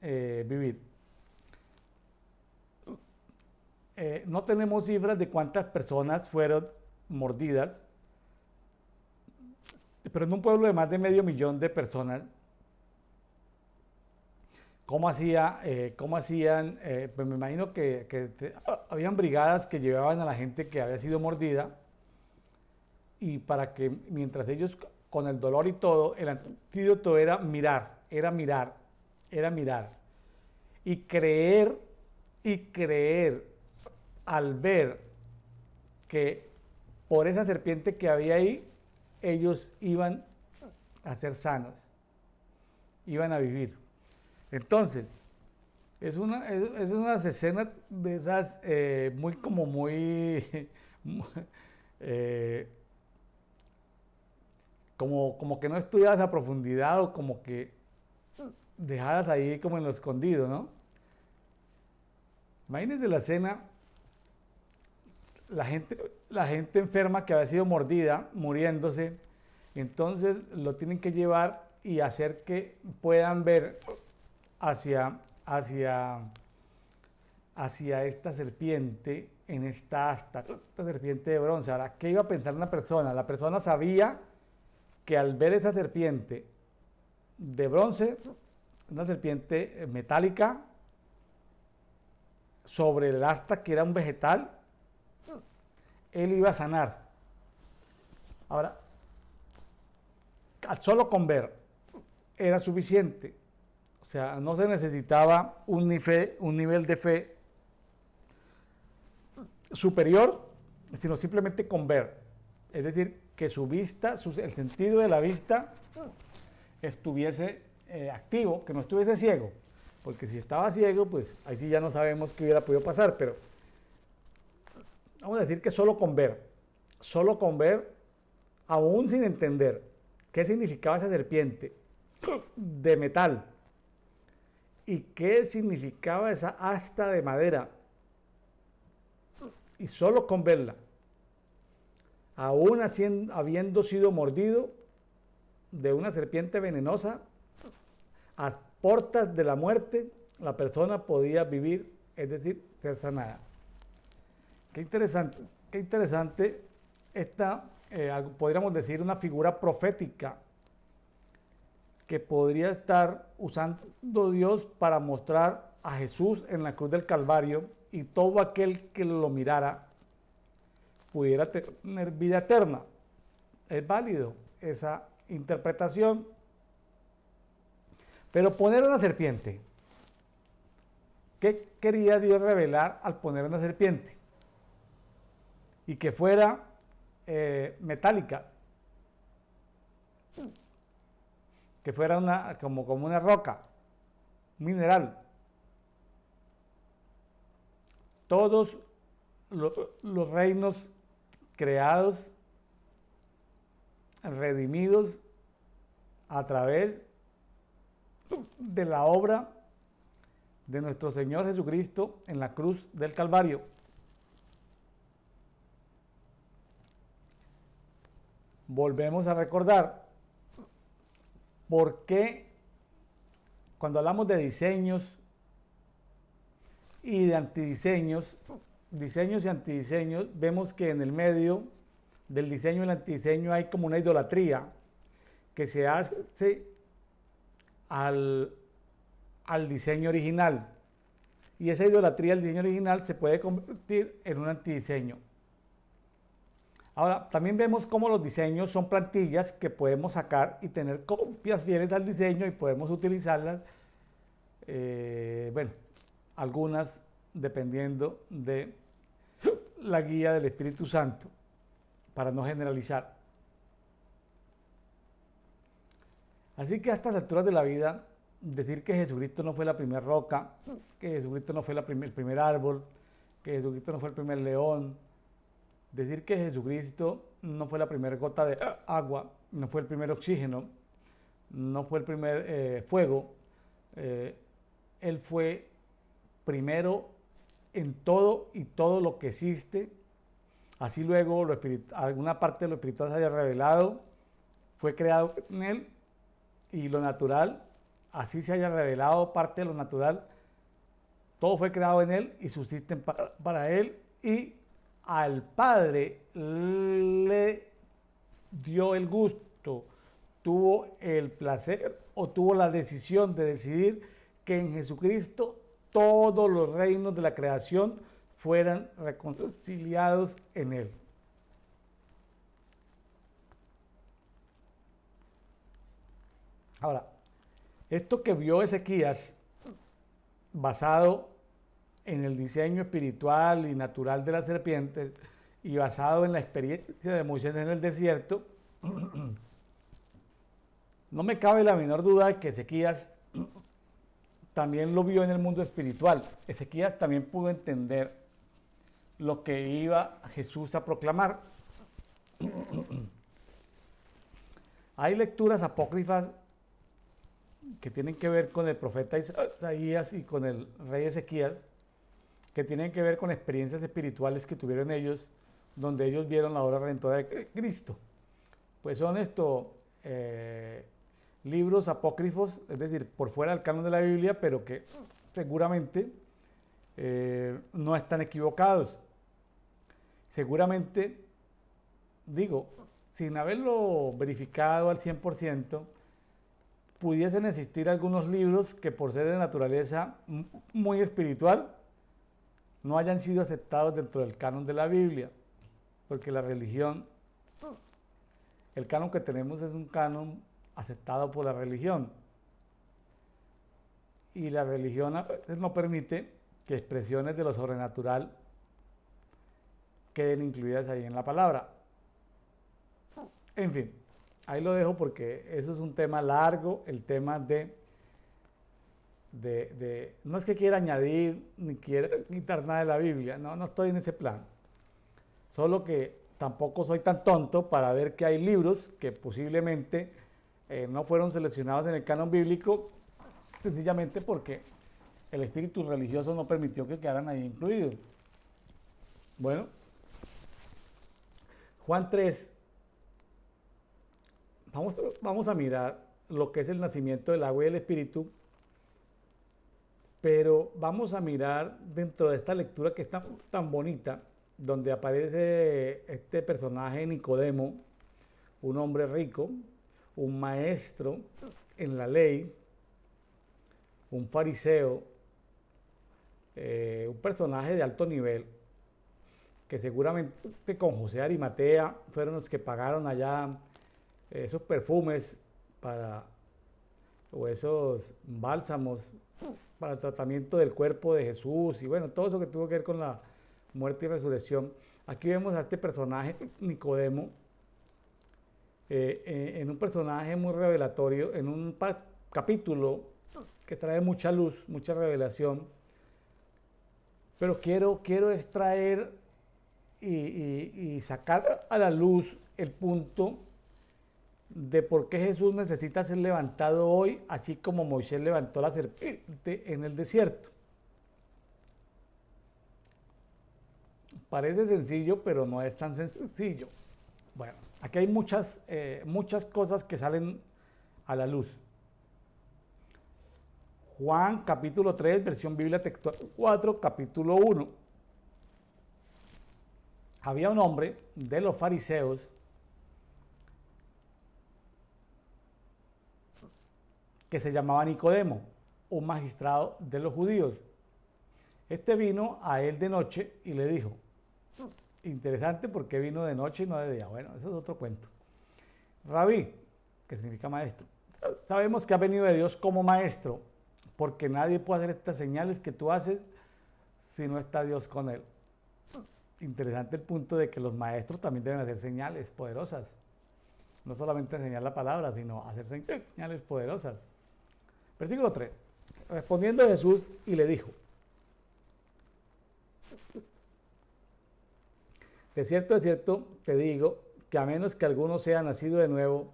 A: vivir. No tenemos cifras de cuántas personas fueron mordidas, pero en un pueblo de más de 500,000 de personas, ¿cómo hacían? Pues me imagino que habían brigadas que llevaban a la gente que había sido mordida, y para que mientras ellos, con el dolor y todo, el antídoto era mirar, y creer al ver que por esa serpiente que había ahí, ellos iban a ser sanos, iban a vivir. Entonces, es unas escenas de esas como que no estudiadas a profundidad, o como que dejadas ahí como en lo escondido, ¿no? Imagínense la escena, la gente enferma que había sido mordida, muriéndose, entonces lo tienen que llevar y hacer que puedan ver hacia esta serpiente en esta serpiente de bronce. Ahora, ¿qué iba a pensar una persona? La persona sabía que al ver esa serpiente de bronce, una serpiente metálica, sobre el asta que era un vegetal, él iba a sanar. Ahora, solo con ver era suficiente. O sea, no se necesitaba un nivel de fe superior, sino simplemente con ver. Es decir, que su vista, el sentido de la vista estuviese activo, que no estuviese ciego. Porque si estaba ciego, pues ahí sí ya no sabemos qué hubiera podido pasar, pero vamos a decir que solo con ver, aún sin entender qué significaba esa serpiente de metal y qué significaba esa asta de madera, y solo con verla, aún habiendo sido mordido de una serpiente venenosa, a portas de la muerte, la persona podía vivir, es decir, ser sanada. Qué interesante esta, podríamos decir, una figura profética que podría estar usando Dios para mostrar a Jesús en la cruz del Calvario, y todo aquel que lo mirara pudiera tener vida eterna. Es válido esa interpretación. Pero poner una serpiente, ¿qué quería Dios revelar al poner una serpiente? Y que fuera metálica, que fuera como una roca, un mineral. Todos los reinos creados, redimidos a través de la obra de nuestro Señor Jesucristo en la cruz del Calvario. volvemos a recordar por qué cuando hablamos de diseños y de antidiseños, diseños y antidiseños, vemos que en el medio del diseño y el antidiseño hay como una idolatría que se hace al diseño original. Y esa idolatría al diseño original se puede convertir en un antidiseño. Ahora, también vemos cómo los diseños son plantillas que podemos sacar y tener copias fieles al diseño y podemos utilizarlas, bueno, algunas dependiendo de la guía del Espíritu Santo, para no generalizar. Así que a estas alturas de la vida, decir que Jesucristo no fue la primera roca, que Jesucristo no fue el primer árbol, que Jesucristo no fue el primer león, decir que Jesucristo no fue la primera gota de agua, no fue el primer oxígeno, no fue el primer fuego, Él fue primero en todo y todo lo que existe, así luego alguna parte de lo espiritual se haya revelado, fue creado en Él, y lo natural, así se haya revelado parte de lo natural, todo fue creado en Él y subsisten para Él, y al Padre le dio el gusto, tuvo el placer o tuvo la decisión de decidir que en Jesucristo todos los reinos de la creación fueran reconciliados en Él. Ahora, esto que vio Ezequías, basado en el diseño espiritual y natural de la serpiente y basado en la experiencia de Moisés en el desierto, no me cabe la menor duda de que Ezequías también lo vio en el mundo espiritual. Ezequías también pudo entender lo que iba Jesús a proclamar. Hay lecturas apócrifas que tienen que ver con el profeta Isaías y con el rey Ezequías, que tienen que ver con experiencias espirituales que tuvieron ellos, donde ellos vieron la obra redentora de Cristo. Pues son libros apócrifos, es decir, por fuera del canon de la Biblia, pero que seguramente no están equivocados. Seguramente, digo, sin haberlo verificado al 100%, pudiesen existir algunos libros que por ser de naturaleza muy espiritual no hayan sido aceptados dentro del canon de la Biblia, porque la religión, el canon que tenemos es un canon aceptado por la religión, y la religión a veces no permite que expresiones de lo sobrenatural queden incluidas ahí en la palabra. En fin, ahí lo dejo porque eso es un tema largo, el tema no es que quiera añadir ni quiera quitar nada de la Biblia, no estoy en ese plan. Solo que tampoco soy tan tonto para ver que hay libros que posiblemente no fueron seleccionados en el canon bíblico, sencillamente porque el espíritu religioso no permitió que quedaran ahí incluidos. Bueno, Juan 3, vamos a mirar lo que es el nacimiento del agua y del espíritu, pero vamos a mirar dentro de esta lectura que es tan bonita, donde aparece este personaje Nicodemo, un hombre rico, un maestro en la ley, un fariseo, un personaje de alto nivel, que seguramente con José de Arimatea fueron los que pagaron allá esos perfumes o esos bálsamos para el tratamiento del cuerpo de Jesús, y bueno, todo eso que tuvo que ver con la muerte y resurrección. Aquí vemos a este personaje Nicodemo, en un personaje muy revelatorio, en un capítulo que trae mucha luz, mucha revelación, pero quiero extraer y sacar a la luz el punto de por qué Jesús necesita ser levantado hoy, así como Moisés levantó la serpiente en el desierto. Parece sencillo, pero no es tan sencillo. Bueno, aquí hay muchas cosas que salen a la luz. Juan capítulo 3, versión Biblia textual 4, capítulo 1. Había un hombre de los fariseos que se llamaba Nicodemo, un magistrado de los judíos. Este vino a él de noche y le dijo, interesante porque vino de noche y no de día. Bueno, eso es otro cuento. Rabí, que significa maestro, sabemos que ha venido de Dios como maestro, porque nadie puede hacer estas señales que tú haces si no está Dios con él. Interesante el punto de que los maestros también deben hacer señales poderosas. No solamente enseñar la palabra, sino hacer señales poderosas. Versículo 3. Respondiendo Jesús y le dijo, de cierto, te digo que a menos que alguno sea nacido de nuevo,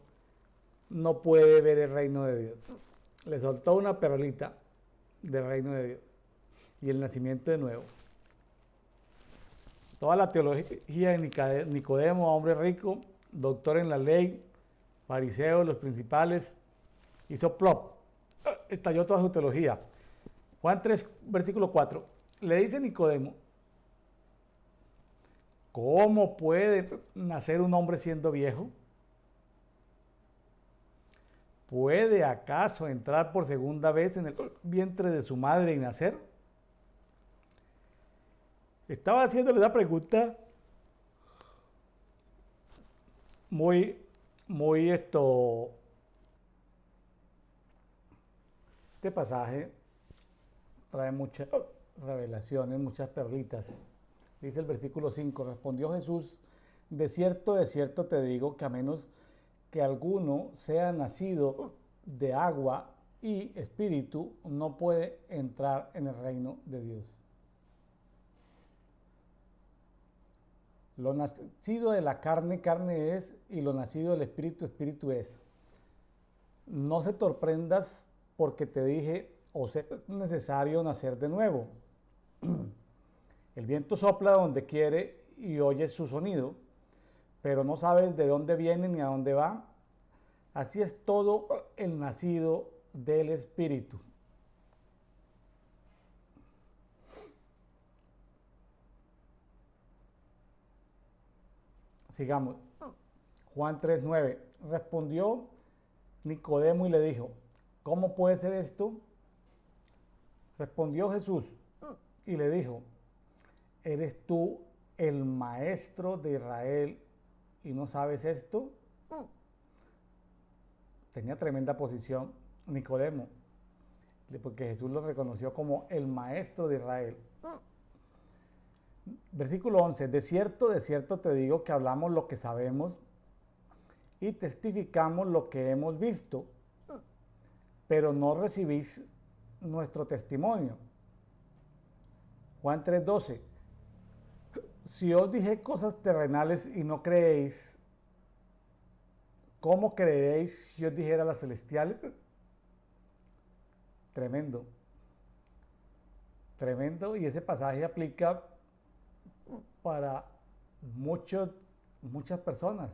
A: no puede ver el reino de Dios. Le soltó una perolita del reino de Dios y el nacimiento de nuevo. Toda la teología de Nicodemo, hombre rico, doctor en la ley, fariseo, los principales, hizo plop, estalló toda su teología. Juan 3, versículo 4, le dice Nicodemo, ¿cómo puede nacer un hombre siendo viejo? ¿Puede acaso entrar por segunda vez en el vientre de su madre y nacer? Estaba haciéndole una pregunta muy Este pasaje trae muchas revelaciones, muchas perlitas. Dice el versículo 5, respondió Jesús, de cierto te digo que a menos que alguno sea nacido de agua y espíritu, no puede entrar en el reino de Dios. Lo nacido de la carne, carne es, y lo nacido del espíritu, espíritu es. No se sorprendas porque te dije, os es necesario nacer de nuevo. El viento sopla donde quiere y oyes su sonido, pero no sabes de dónde viene ni a dónde va. Así es todo el nacido del espíritu. Sigamos. Juan 3:9. Respondió Nicodemo y le dijo, ¿cómo puede ser esto? Respondió Jesús y le dijo, ¿eres tú el maestro de Israel y no sabes esto? Tenía tremenda posición Nicodemo, porque Jesús lo reconoció como el maestro de Israel. Versículo 11, de cierto te digo que hablamos lo que sabemos y testificamos lo que hemos visto, pero no recibís nuestro testimonio. Juan 3:12, si os dije cosas terrenales y no creéis, ¿cómo creeréis si os dijera las celestiales? Tremendo. Tremendo, y ese pasaje aplica para muchas personas.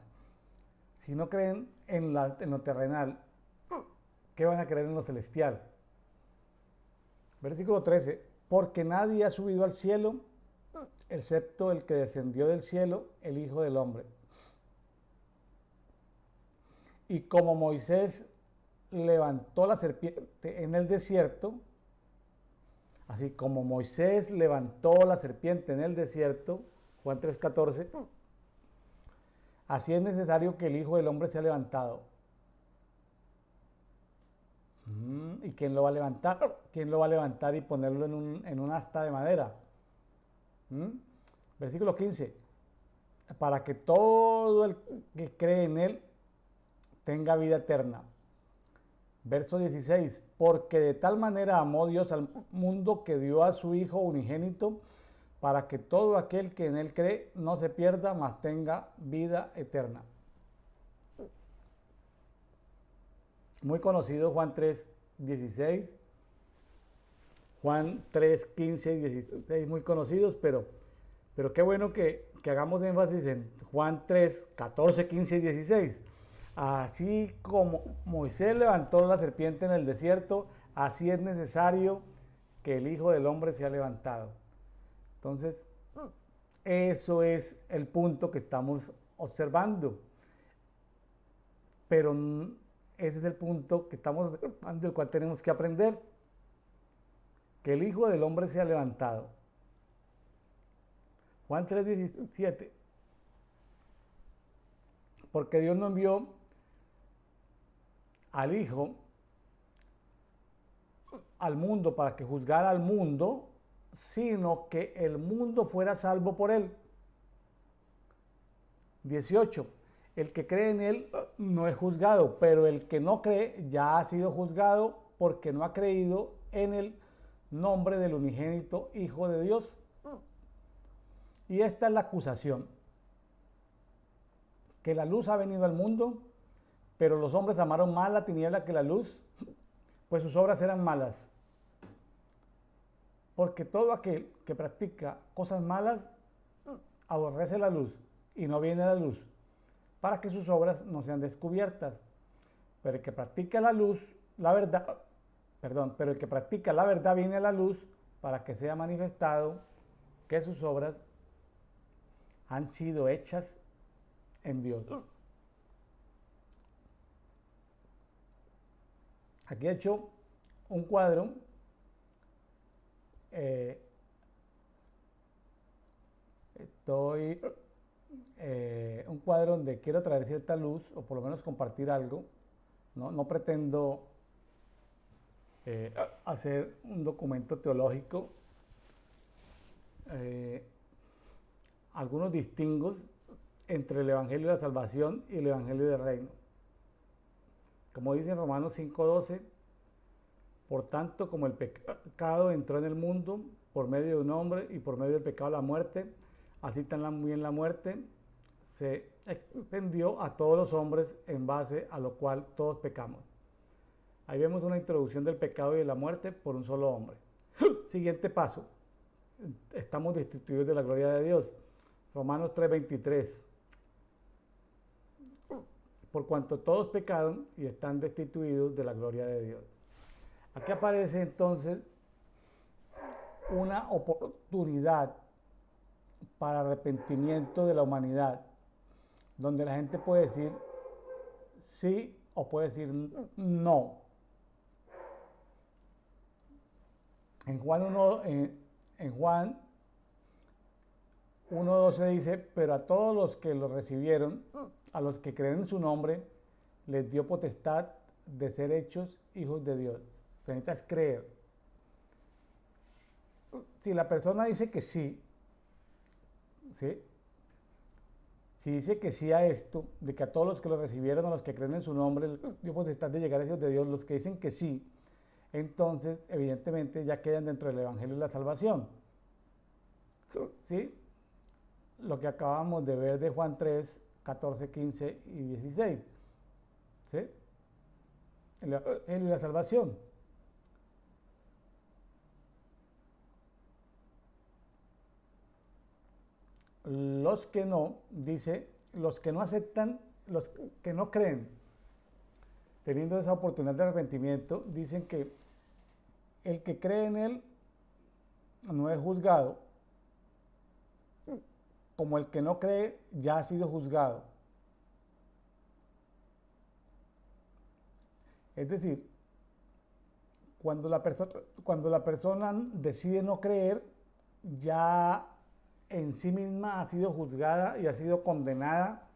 A: Si no creen en lo terrenal, ¿qué van a creer en lo celestial? Versículo 13, porque nadie ha subido al cielo, excepto el que descendió del cielo, el Hijo del Hombre. Y como Moisés levantó la serpiente en el desierto, así como Moisés levantó la serpiente en el desierto, Juan 3:14, así es necesario que el Hijo del Hombre sea levantado. ¿Y quién lo va a levantar? ¿Quién lo va a levantar y ponerlo en un asta de madera? Versículo 15, para que todo el que cree en él tenga vida eterna. Verso 16, porque de tal manera amó Dios al mundo que dio a su Hijo unigénito, para que todo aquel que en él cree no se pierda, mas tenga vida eterna. Muy conocido Juan 3:16, Juan 3:15 y 16, muy conocidos, pero Pero qué bueno que hagamos énfasis en Juan 3, 14, 15 y 16. Así como Moisés levantó la serpiente en el desierto, así es necesario que el Hijo del Hombre sea levantado. Entonces, eso es el punto que estamos observando. Pero ese es el punto que estamos observando, del cual tenemos que aprender. Que el Hijo del Hombre sea levantado. Juan 3:17. Porque Dios no envió al Hijo al mundo para que juzgara al mundo, sino que el mundo fuera salvo por él. 18. El que cree en él no es juzgado, pero el que no cree ya ha sido juzgado porque no ha creído en el nombre del unigénito Hijo de Dios. Y esta es la acusación, que la luz ha venido al mundo, pero los hombres amaron más la tiniebla que la luz, pues sus obras eran malas. Porque todo aquel que practica cosas malas aborrece la luz y no viene a la luz, para que sus obras no sean descubiertas. Pero el que practica la luz, pero el que practica la verdad viene a la luz para que sea manifestado que sus obras han sido hechas en Dios. Aquí he hecho un cuadro un cuadro donde quiero traer cierta luz o por lo menos compartir algo. No pretendo hacer un documento teológico. Algunos distingos entre el Evangelio de la Salvación y el Evangelio del Reino. Como dice en Romanos 5:12, por tanto, como el pecado entró en el mundo por medio de un hombre y por medio del pecado la muerte, así también la muerte se extendió a todos los hombres en base a lo cual todos pecamos. Ahí vemos una introducción del pecado y de la muerte por un solo hombre. Siguiente paso. Estamos destituidos de la gloria de Dios. Romanos 3:23. Por cuanto todos pecaron y están destituidos de la gloria de Dios. Aquí aparece entonces una oportunidad para arrepentimiento de la humanidad, donde la gente puede decir sí o puede decir no. En Juan 1:12 dice, pero a todos los que lo recibieron, a los que creen en su nombre, les dio potestad de ser hechos hijos de Dios. Se necesita creer. Si la persona dice que sí, ¿sí? Si dice que sí a esto, de que a todos los que lo recibieron, a los que creen en su nombre, les dio potestad de llegar a hijos de Dios, los que dicen que sí, entonces evidentemente ya quedan dentro del Evangelio de la Salvación. ¿Sí? Lo que acabamos de ver de Juan 3, 14, 15 y 16. ¿Sí? El Evangelio de la Salvación. Los que no, dice, los que no aceptan, los que no creen, teniendo esa oportunidad de arrepentimiento, dicen que el que cree en él no es juzgado, como el que no cree ya ha sido juzgado. Es decir, cuando la persona decide no creer, ya en sí misma ha sido juzgada y ha sido condenada,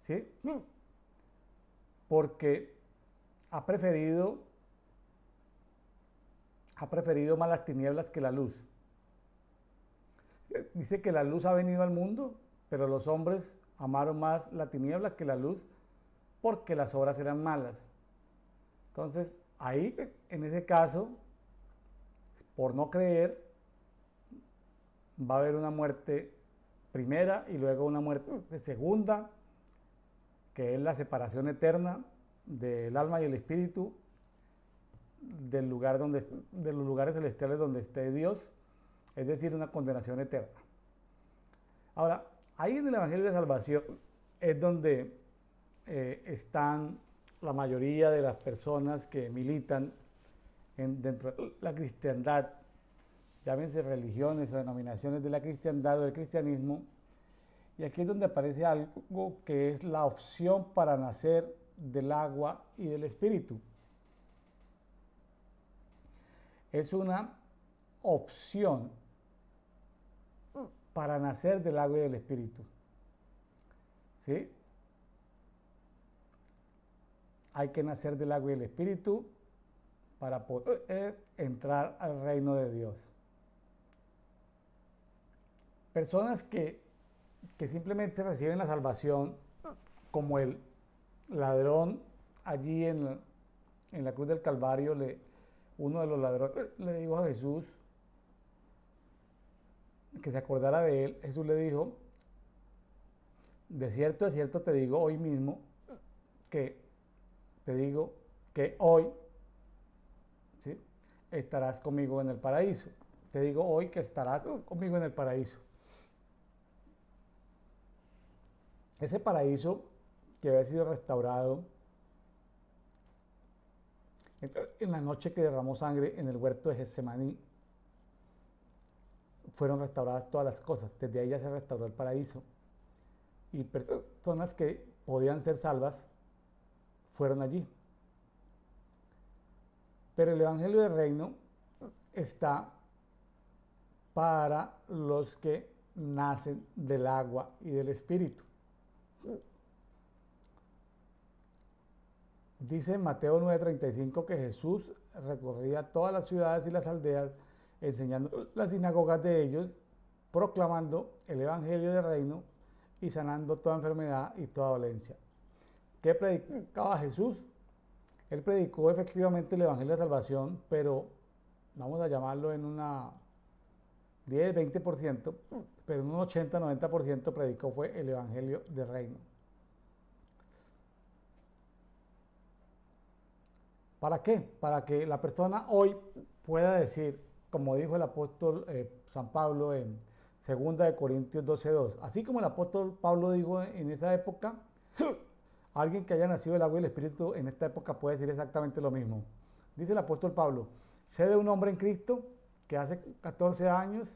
A: ¿sí? Porque ha preferido más las tinieblas que la luz. Dice que la luz ha venido al mundo, pero los hombres amaron más la tiniebla que la luz porque las obras eran malas. Entonces, ahí, en ese caso, por no creer, va a haber una muerte primera y luego una muerte segunda, que es la separación eterna del alma y el espíritu de los lugares celestiales donde esté Dios, es decir, una condenación eterna. Ahora, ahí en el Evangelio de Salvación es donde están la mayoría de las personas que militan dentro de la cristiandad, llámense religiones o denominaciones de la cristiandad o del cristianismo, y aquí es donde aparece algo que es la opción para nacer del agua y del espíritu. Es una opción para nacer del agua y del espíritu. ¿Sí? Hay que nacer del agua y del espíritu para poder entrar al reino de Dios. Personas que simplemente reciben la salvación, como el ladrón allí en la cruz del Calvario, uno de los ladrones le dijo a Jesús que se acordara de él. Jesús le dijo: de cierto te digo hoy mismo que te digo que hoy, ¿sí?, estarás conmigo en el paraíso. Te digo hoy que estarás conmigo en el paraíso. Ese paraíso que había sido restaurado en la noche que derramó sangre en el huerto de Getsemaní, fueron restauradas todas las cosas. Desde ahí ya se restauró el paraíso. Y personas que podían ser salvas fueron allí. Pero el Evangelio del Reino está para los que nacen del agua y del Espíritu. Dice en Mateo 9:35 que Jesús recorría todas las ciudades y las aldeas, enseñando las sinagogas de ellos, proclamando el Evangelio del Reino y sanando toda enfermedad y toda dolencia. ¿Qué predicaba Jesús? Él predicó efectivamente el Evangelio de Salvación, pero vamos a llamarlo en una 10-20%, pero en un 80-90% predicó fue el Evangelio del Reino. ¿Para qué? Para que la persona hoy pueda decir, como dijo el apóstol San Pablo en 2 Corintios 12:2, así como el apóstol Pablo dijo en esa época, alguien que haya nacido del agua y el Espíritu en esta época puede decir exactamente lo mismo. Dice el apóstol Pablo: sé de un hombre en Cristo que hace 14 años,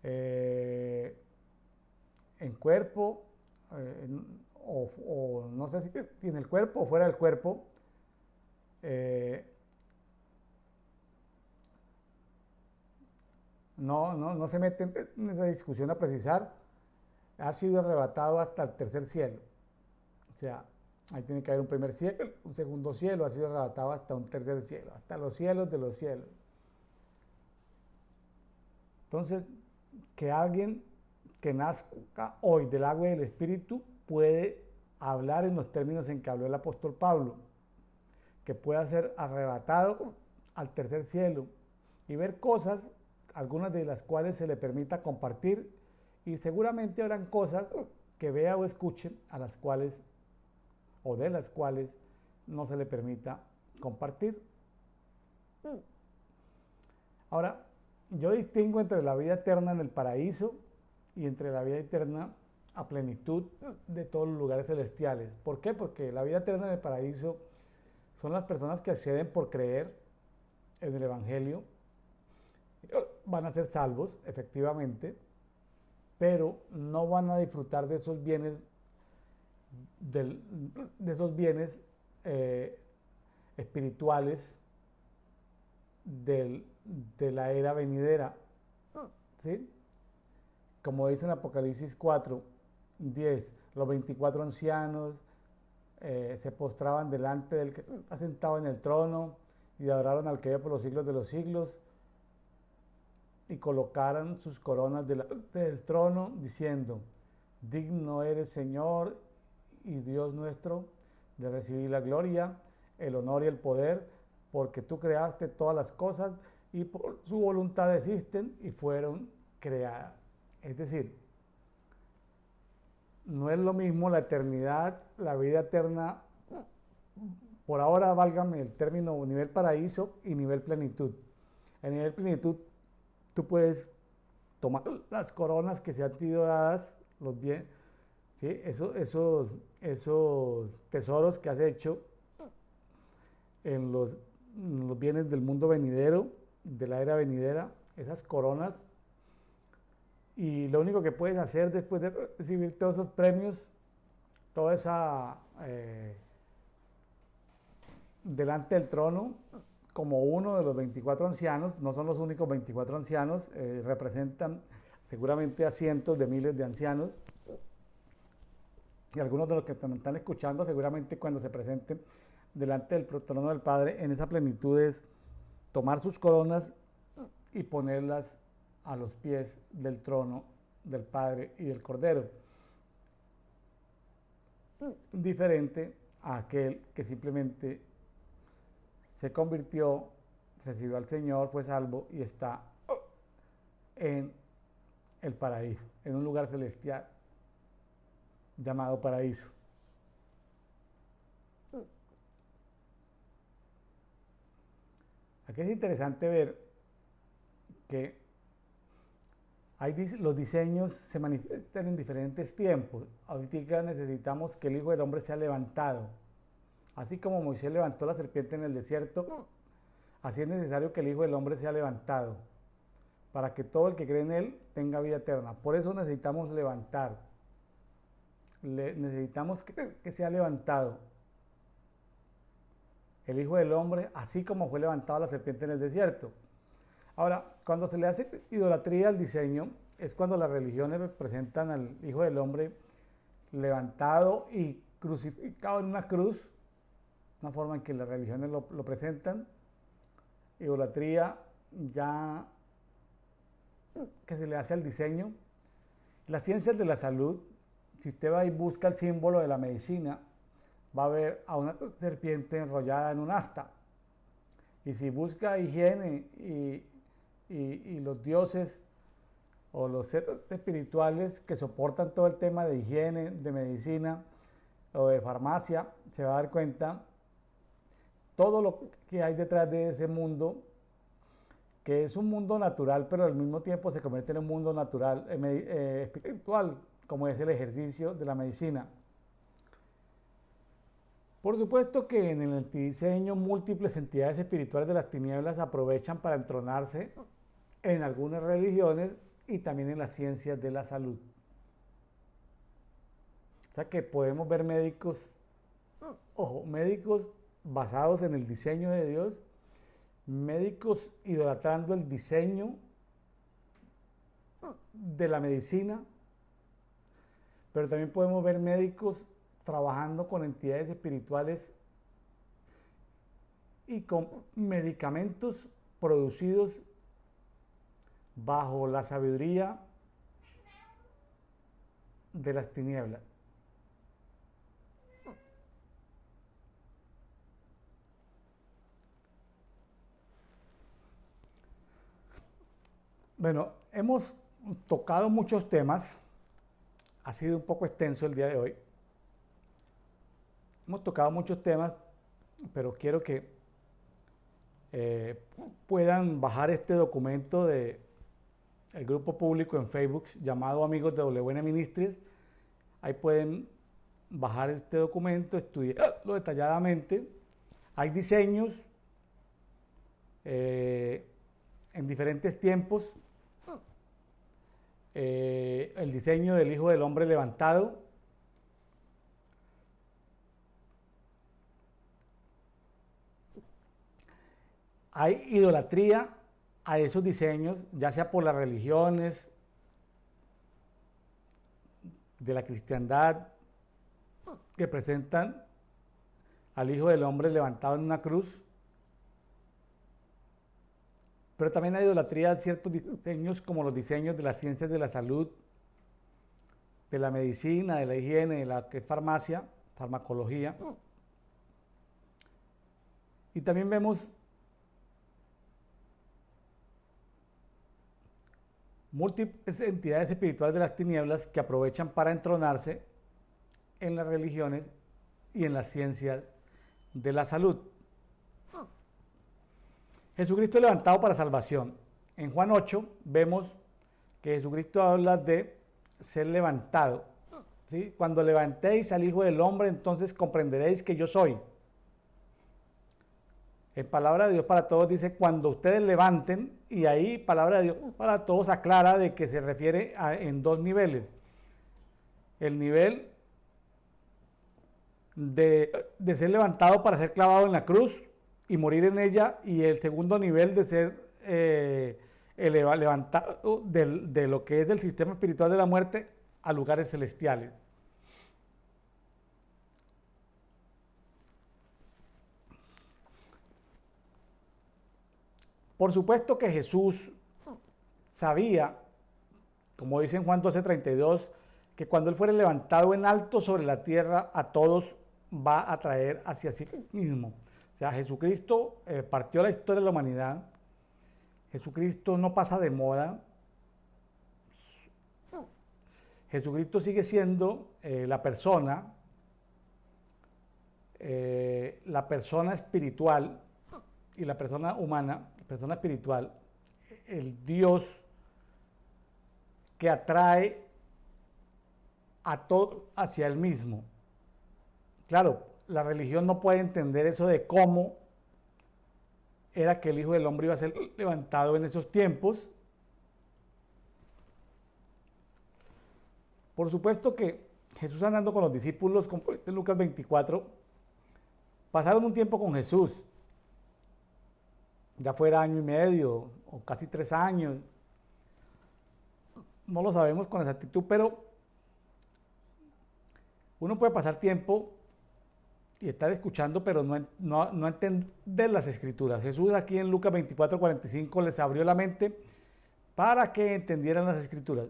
A: en cuerpo, o no sé si en el cuerpo o fuera del cuerpo, no se mete en esa discusión a precisar, ha sido arrebatado hasta el tercer cielo. O sea, ahí tiene que haber un primer cielo, un segundo cielo, ha sido arrebatado hasta un tercer cielo, hasta los cielos de los cielos. Entonces, que alguien que nazca hoy del agua y del Espíritu puede hablar en los términos en que habló el apóstol Pablo, que pueda ser arrebatado al tercer cielo y ver cosas, algunas de las cuales se le permita compartir, y seguramente habrán cosas que vea o escuche a las cuales o de las cuales no se le permita compartir. Ahora, yo distingo entre la vida eterna en el paraíso y entre la vida eterna a plenitud de todos los lugares celestiales. ¿Por qué? Porque la vida eterna en el paraíso son las personas que acceden por creer en el Evangelio, van a ser salvos, efectivamente, pero no van a disfrutar de esos bienes, espirituales de la era venidera, ¿sí? Como dice en Apocalipsis 4:10, los 24 ancianos se postraban delante del que está sentado en el trono y adoraron al que vive por los siglos de los siglos, y colocaron sus coronas del trono, diciendo: digno eres, Señor y Dios nuestro, de recibir la gloria, el honor y el poder, porque tú creaste todas las cosas y por su voluntad existen y fueron creadas. Es decir, no es lo mismo la eternidad, la vida eterna, por ahora válgame el término nivel paraíso y nivel plenitud. En nivel plenitud tú puedes tomar las coronas que se han sido dadas, los bienes, ¿sí? Esos tesoros que has hecho en los bienes del mundo venidero, de la era venidera, esas coronas, y lo único que puedes hacer después de recibir todos esos premios, toda esa delante del trono, como uno de los 24 ancianos, no son los únicos 24 ancianos, representan seguramente a cientos de miles de ancianos, y algunos de los que me están escuchando seguramente cuando se presenten delante del trono del Padre en esa plenitud es tomar sus coronas y ponerlas a los pies del trono del Padre y del Cordero. Diferente a aquel que simplemente se convirtió, recibió al Señor, fue salvo y está en el paraíso, en un lugar celestial llamado paraíso. Aquí es interesante ver que los diseños se manifiestan en diferentes tiempos. Ahorita necesitamos que el Hijo del Hombre sea levantado. Así como Moisés levantó la serpiente en el desierto, así es necesario que el Hijo del Hombre sea levantado, para que todo el que cree en Él tenga vida eterna. Por eso necesitamos levantar. Necesitamos que sea levantado el Hijo del Hombre, así como fue levantado la serpiente en el desierto. Ahora, cuando se le hace idolatría al diseño, es cuando las religiones representan al Hijo del Hombre levantado y crucificado en una cruz, una forma en que las religiones lo presentan. Idolatría ya que se le hace al diseño. Las ciencias de la salud, si usted va y busca el símbolo de la medicina, va a ver a una serpiente enrollada en un asta. Y si busca higiene y los dioses o los seres espirituales que soportan todo el tema de higiene, de medicina o de farmacia, se va a dar cuenta todo lo que hay detrás de ese mundo, que es un mundo natural, pero al mismo tiempo se convierte en un mundo natural, espiritual, como es el ejercicio de la medicina. Por supuesto que en el antidiseño múltiples entidades espirituales de las tinieblas aprovechan para entronarse en algunas religiones y también en las ciencias de la salud. O sea que podemos ver médicos, ojo, médicos basados en el diseño de Dios, médicos idolatrando el diseño de la medicina, pero también podemos ver médicos trabajando con entidades espirituales y con medicamentos producidos bajo la sabiduría de las tinieblas. Bueno, hemos tocado muchos temas, ha sido un poco extenso el día de hoy. Hemos tocado muchos temas, pero quiero que puedan bajar este documento del grupo público en Facebook llamado Amigos de WN Ministries. Ahí pueden bajar este documento, estudiarlo detalladamente. Hay diseños en diferentes tiempos. El diseño del Hijo del Hombre levantado, hay idolatría a esos diseños, ya sea por las religiones de la cristiandad que presentan al Hijo del Hombre levantado en una cruz, pero también hay idolatría a ciertos diseños como los diseños de las ciencias de la salud, de la medicina, de la higiene, de la que es farmacia, farmacología. Y también vemos múltiples entidades espirituales de las tinieblas que aprovechan para entronarse en las religiones y en las ciencias de la salud. Jesucristo es levantado para salvación. En Juan 8 vemos que Jesucristo habla de ser levantado. ¿Sí? Cuando levantéis al Hijo del Hombre, entonces comprenderéis que yo soy. En Palabra de Dios para Todos dice, cuando ustedes levanten, y ahí Palabra de Dios para Todos aclara de que se refiere en dos niveles. El nivel de ser levantado para ser clavado en la cruz y morir en ella, y el segundo nivel de ser levantado de lo que es el sistema espiritual de la muerte a lugares celestiales. Por supuesto que Jesús sabía, como dice en Juan 12:32, que cuando Él fuere levantado en alto sobre la tierra, a todos va a traer hacia sí mismo. O sea, Jesucristo partió la historia de la humanidad. Jesucristo no pasa de moda. Jesucristo sigue siendo la persona espiritual y la persona humana, persona espiritual, el Dios que atrae a todo hacia Él mismo. Claro, la religión no puede entender eso de cómo era que el Hijo del Hombre iba a ser levantado en esos tiempos. Por supuesto que Jesús, andando con los discípulos, como en Lucas 24, pasaron un tiempo con Jesús, ya fuera año y medio o casi 3 años, no lo sabemos con exactitud, pero uno puede pasar tiempo y estar escuchando, pero no entender las escrituras. Jesús aquí en Lucas 24:45 les abrió la mente para que entendieran las escrituras.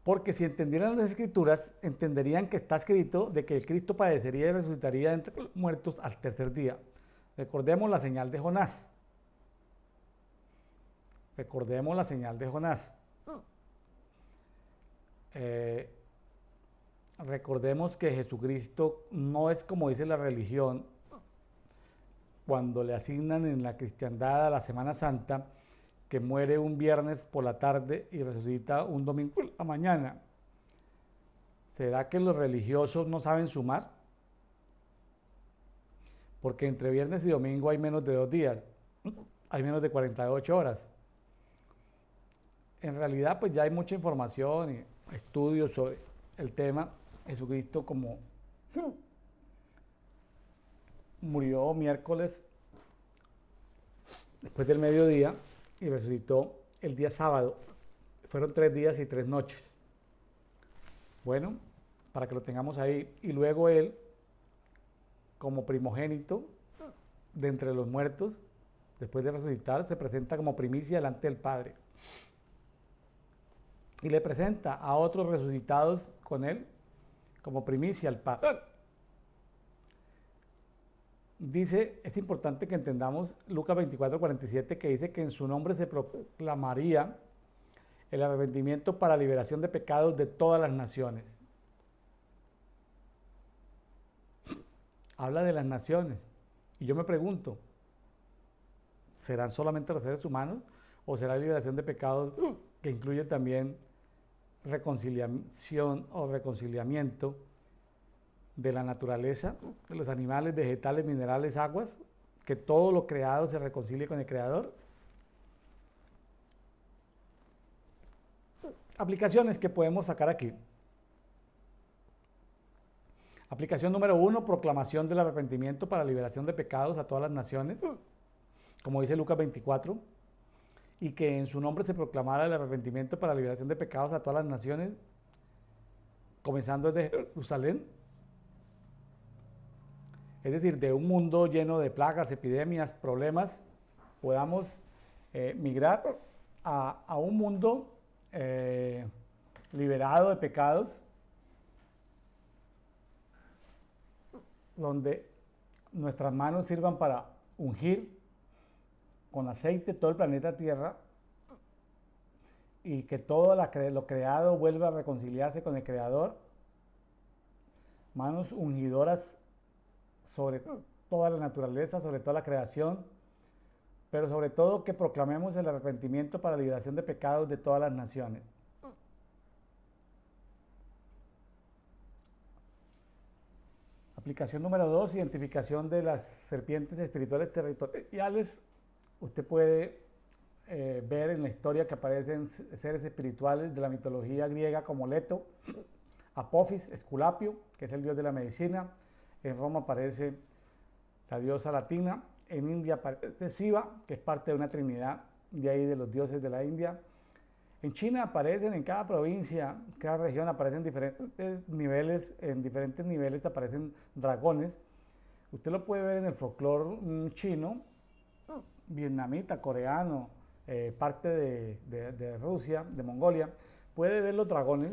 A: Porque si entendieran las escrituras, entenderían que está escrito de que el Cristo padecería y resucitaría entre los muertos al tercer día. Recordemos la señal de Jonás. Recordemos la señal de Jonás. Recordemos que Jesucristo no es como dice la religión, cuando le asignan en la cristiandad a la Semana Santa, que muere un viernes por la tarde y resucita un domingo por la mañana. ¿Será que los religiosos no saben sumar? Porque entre viernes y domingo hay menos de 2 días, hay menos de 48 horas. En realidad, pues ya hay mucha información y estudios sobre el tema. Jesucristo, como murió miércoles después del mediodía y resucitó el día sábado, fueron 3 días y 3 noches. Bueno, para que lo tengamos ahí. Y luego Él, como primogénito de entre los muertos, después de resucitar, se presenta como primicia delante del Padre. Y le presenta a otros resucitados con Él como primicia al Padre. Dice, es importante que entendamos Lucas 24:47, que dice que en su nombre se proclamaría el arrepentimiento para liberación de pecados de todas las naciones. Habla de las naciones. Y yo me pregunto, ¿serán solamente los seres humanos o será liberación de pecados que incluye también reconciliación o reconciliamiento de la naturaleza, de los animales, vegetales, minerales, aguas, que todo lo creado se reconcilie con el Creador? Aplicaciones que podemos sacar aquí. Aplicación número 1, proclamación del arrepentimiento para liberación de pecados a todas las naciones, como dice Lucas 24, y que en su nombre se proclamara el arrepentimiento para liberación de pecados a todas las naciones, comenzando desde Jerusalén. Es decir, de un mundo lleno de plagas, epidemias, problemas, podamos migrar a un mundo liberado de pecados, donde nuestras manos sirvan para ungir con aceite todo el planeta Tierra y que todo lo creado vuelva a reconciliarse con el Creador. Manos ungidoras sobre toda la naturaleza, sobre toda la creación, pero sobre todo que proclamemos el arrepentimiento para la liberación de pecados de todas las naciones. Aplicación número 2, identificación de las serpientes espirituales territoriales. Usted puede ver en la historia que aparecen seres espirituales de la mitología griega como Leto, Apophis, Esculapio, que es el dios de la medicina. En Roma aparece la diosa latina. En India aparece Shiva, que es parte de una trinidad de ahí de los dioses de la India. En China aparecen, en cada provincia, cada región aparecen en diferentes niveles aparecen dragones. Usted lo puede ver en el folclore chino, vietnamita, coreano, parte de Rusia, de Mongolia. Puede ver los dragones,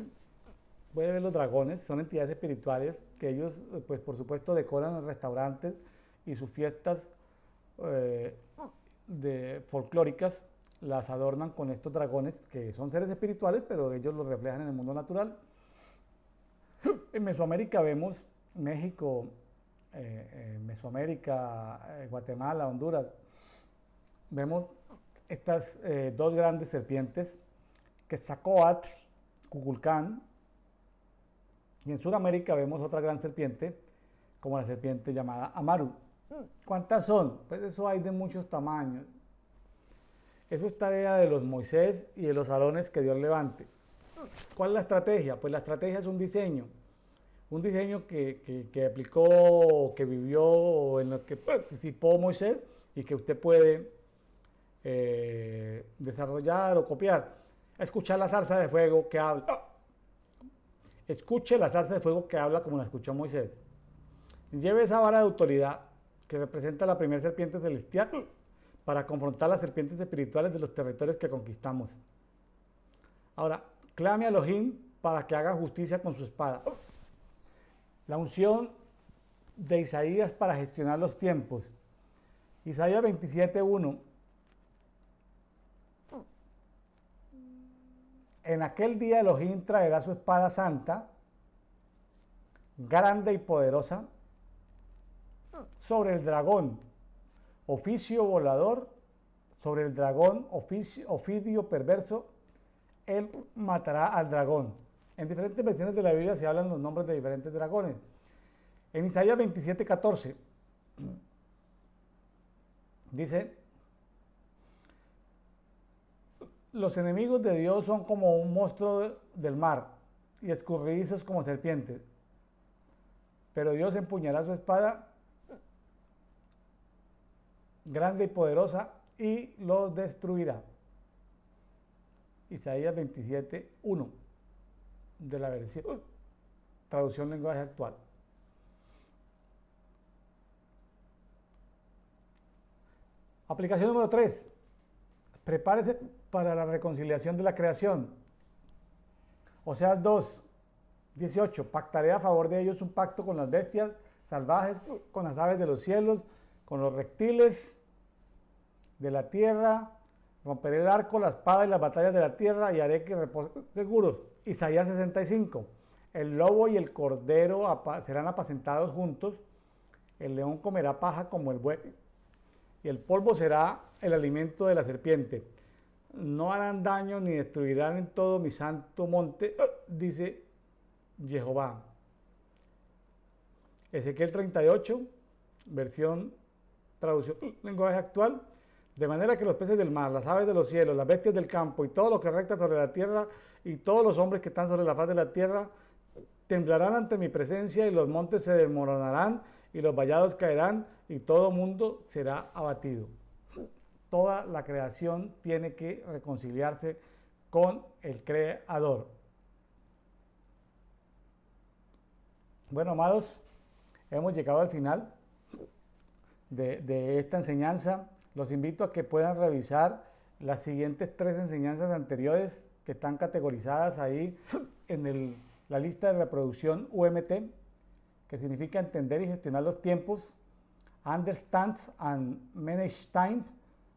A: son entidades espirituales que ellos, pues por supuesto, decoran los restaurantes y sus fiestas folclóricas las adornan con estos dragones, que son seres espirituales, pero ellos los reflejan en el mundo natural. En Mesoamérica vemos México, Mesoamérica, Guatemala, Honduras. Vemos estas dos grandes serpientes, Quetzalcóatl, Cuculcán, y en Sudamérica vemos otra gran serpiente, como la serpiente llamada Amaru. ¿Cuántas son? Pues eso hay de muchos tamaños. Eso es tarea de los Moisés y de los Aarones que Dios levante. ¿Cuál es la estrategia? Pues la estrategia es un diseño que aplicó, que vivió, en lo que participó Moisés y que usted puede desarrollar o copiar. Escuchar la zarza de fuego que habla. Escuche la zarza de fuego que habla como la escuchó Moisés. Lleve esa vara de autoridad que representa la primera serpiente celestial para confrontar las serpientes espirituales de los territorios que conquistamos. Ahora, clame a Elohim para que haga justicia con su espada. La unción de Isaías para gestionar los tiempos. Isaías 27:1. En aquel día Elohim traerá su espada santa, grande y poderosa, sobre el dragón, oficio volador, sobre el dragón, ofidio perverso, él matará al dragón. En diferentes versiones de la Biblia se hablan los nombres de diferentes dragones. En Isaías 27:14 dice: los enemigos de Dios son como un monstruo del mar y escurridizos como serpientes, pero Dios empuñará su espada grande y poderosa y los destruirá. Isaías 27:1 de la versión traducción lenguaje actual. Aplicación número 3. Prepárese para la reconciliación de la creación. Oseas 2:18. Pactaré a favor de ellos un pacto con las bestias salvajes, con las aves de los cielos, con los reptiles de la tierra. Romperé el arco, la espada y las batallas de la tierra y haré que reposen seguros. Isaías 65. El lobo y el cordero serán apacentados juntos. El león comerá paja como el buey y el polvo será el alimento de la serpiente. No harán daño ni destruirán en todo mi santo monte, dice Jehová. Ezequiel 38, versión traducción lenguaje actual. De manera que los peces del mar, las aves de los cielos, las bestias del campo y todo lo que recta sobre la tierra y todos los hombres que están sobre la faz de la tierra temblarán ante mi presencia y los montes se desmoronarán y los vallados caerán y todo mundo será abatido. Toda la creación tiene que reconciliarse con el Creador. Bueno, amados, hemos llegado al final de esta enseñanza. Los invito a que puedan revisar las siguientes 3 enseñanzas anteriores que están categorizadas ahí en la lista de reproducción UMT, que significa entender y gestionar los tiempos, Understand and Manage Time,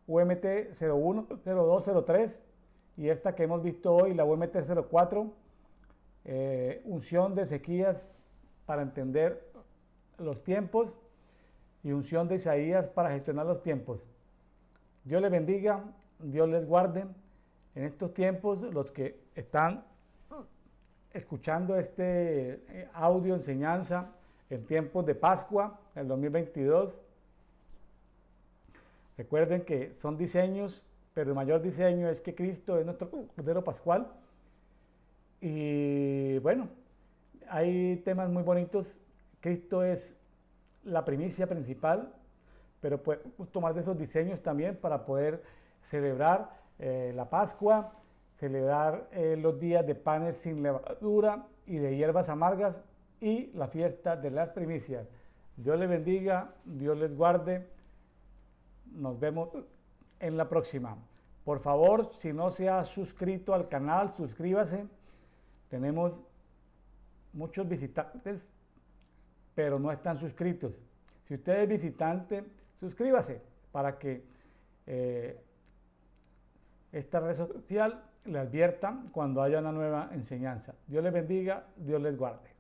A: UMT 01, 02, 03, y esta que hemos visto hoy, la UMT 04, unción de Ezequías para entender los tiempos y unción de Isaías para gestionar los tiempos. Dios les bendiga, Dios les guarde. En estos tiempos, los que están escuchando este audio enseñanza en tiempos de Pascua, el 2022, recuerden que son diseños, pero el mayor diseño es que Cristo es nuestro Cordero Pascual. Y bueno, hay temas muy bonitos. Cristo es la primicia principal, pero podemos tomar de esos diseños también para poder celebrar la Pascua, celebrar los días de panes sin levadura y de hierbas amargas y la fiesta de las primicias. Dios les bendiga, Dios les guarde. Nos vemos en la próxima. Por favor, si no se ha suscrito al canal, suscríbase. Tenemos muchos visitantes, pero no están suscritos. Si usted es visitante, suscríbase para que esta red social le advierta cuando haya una nueva enseñanza. Dios les bendiga, Dios les guarde.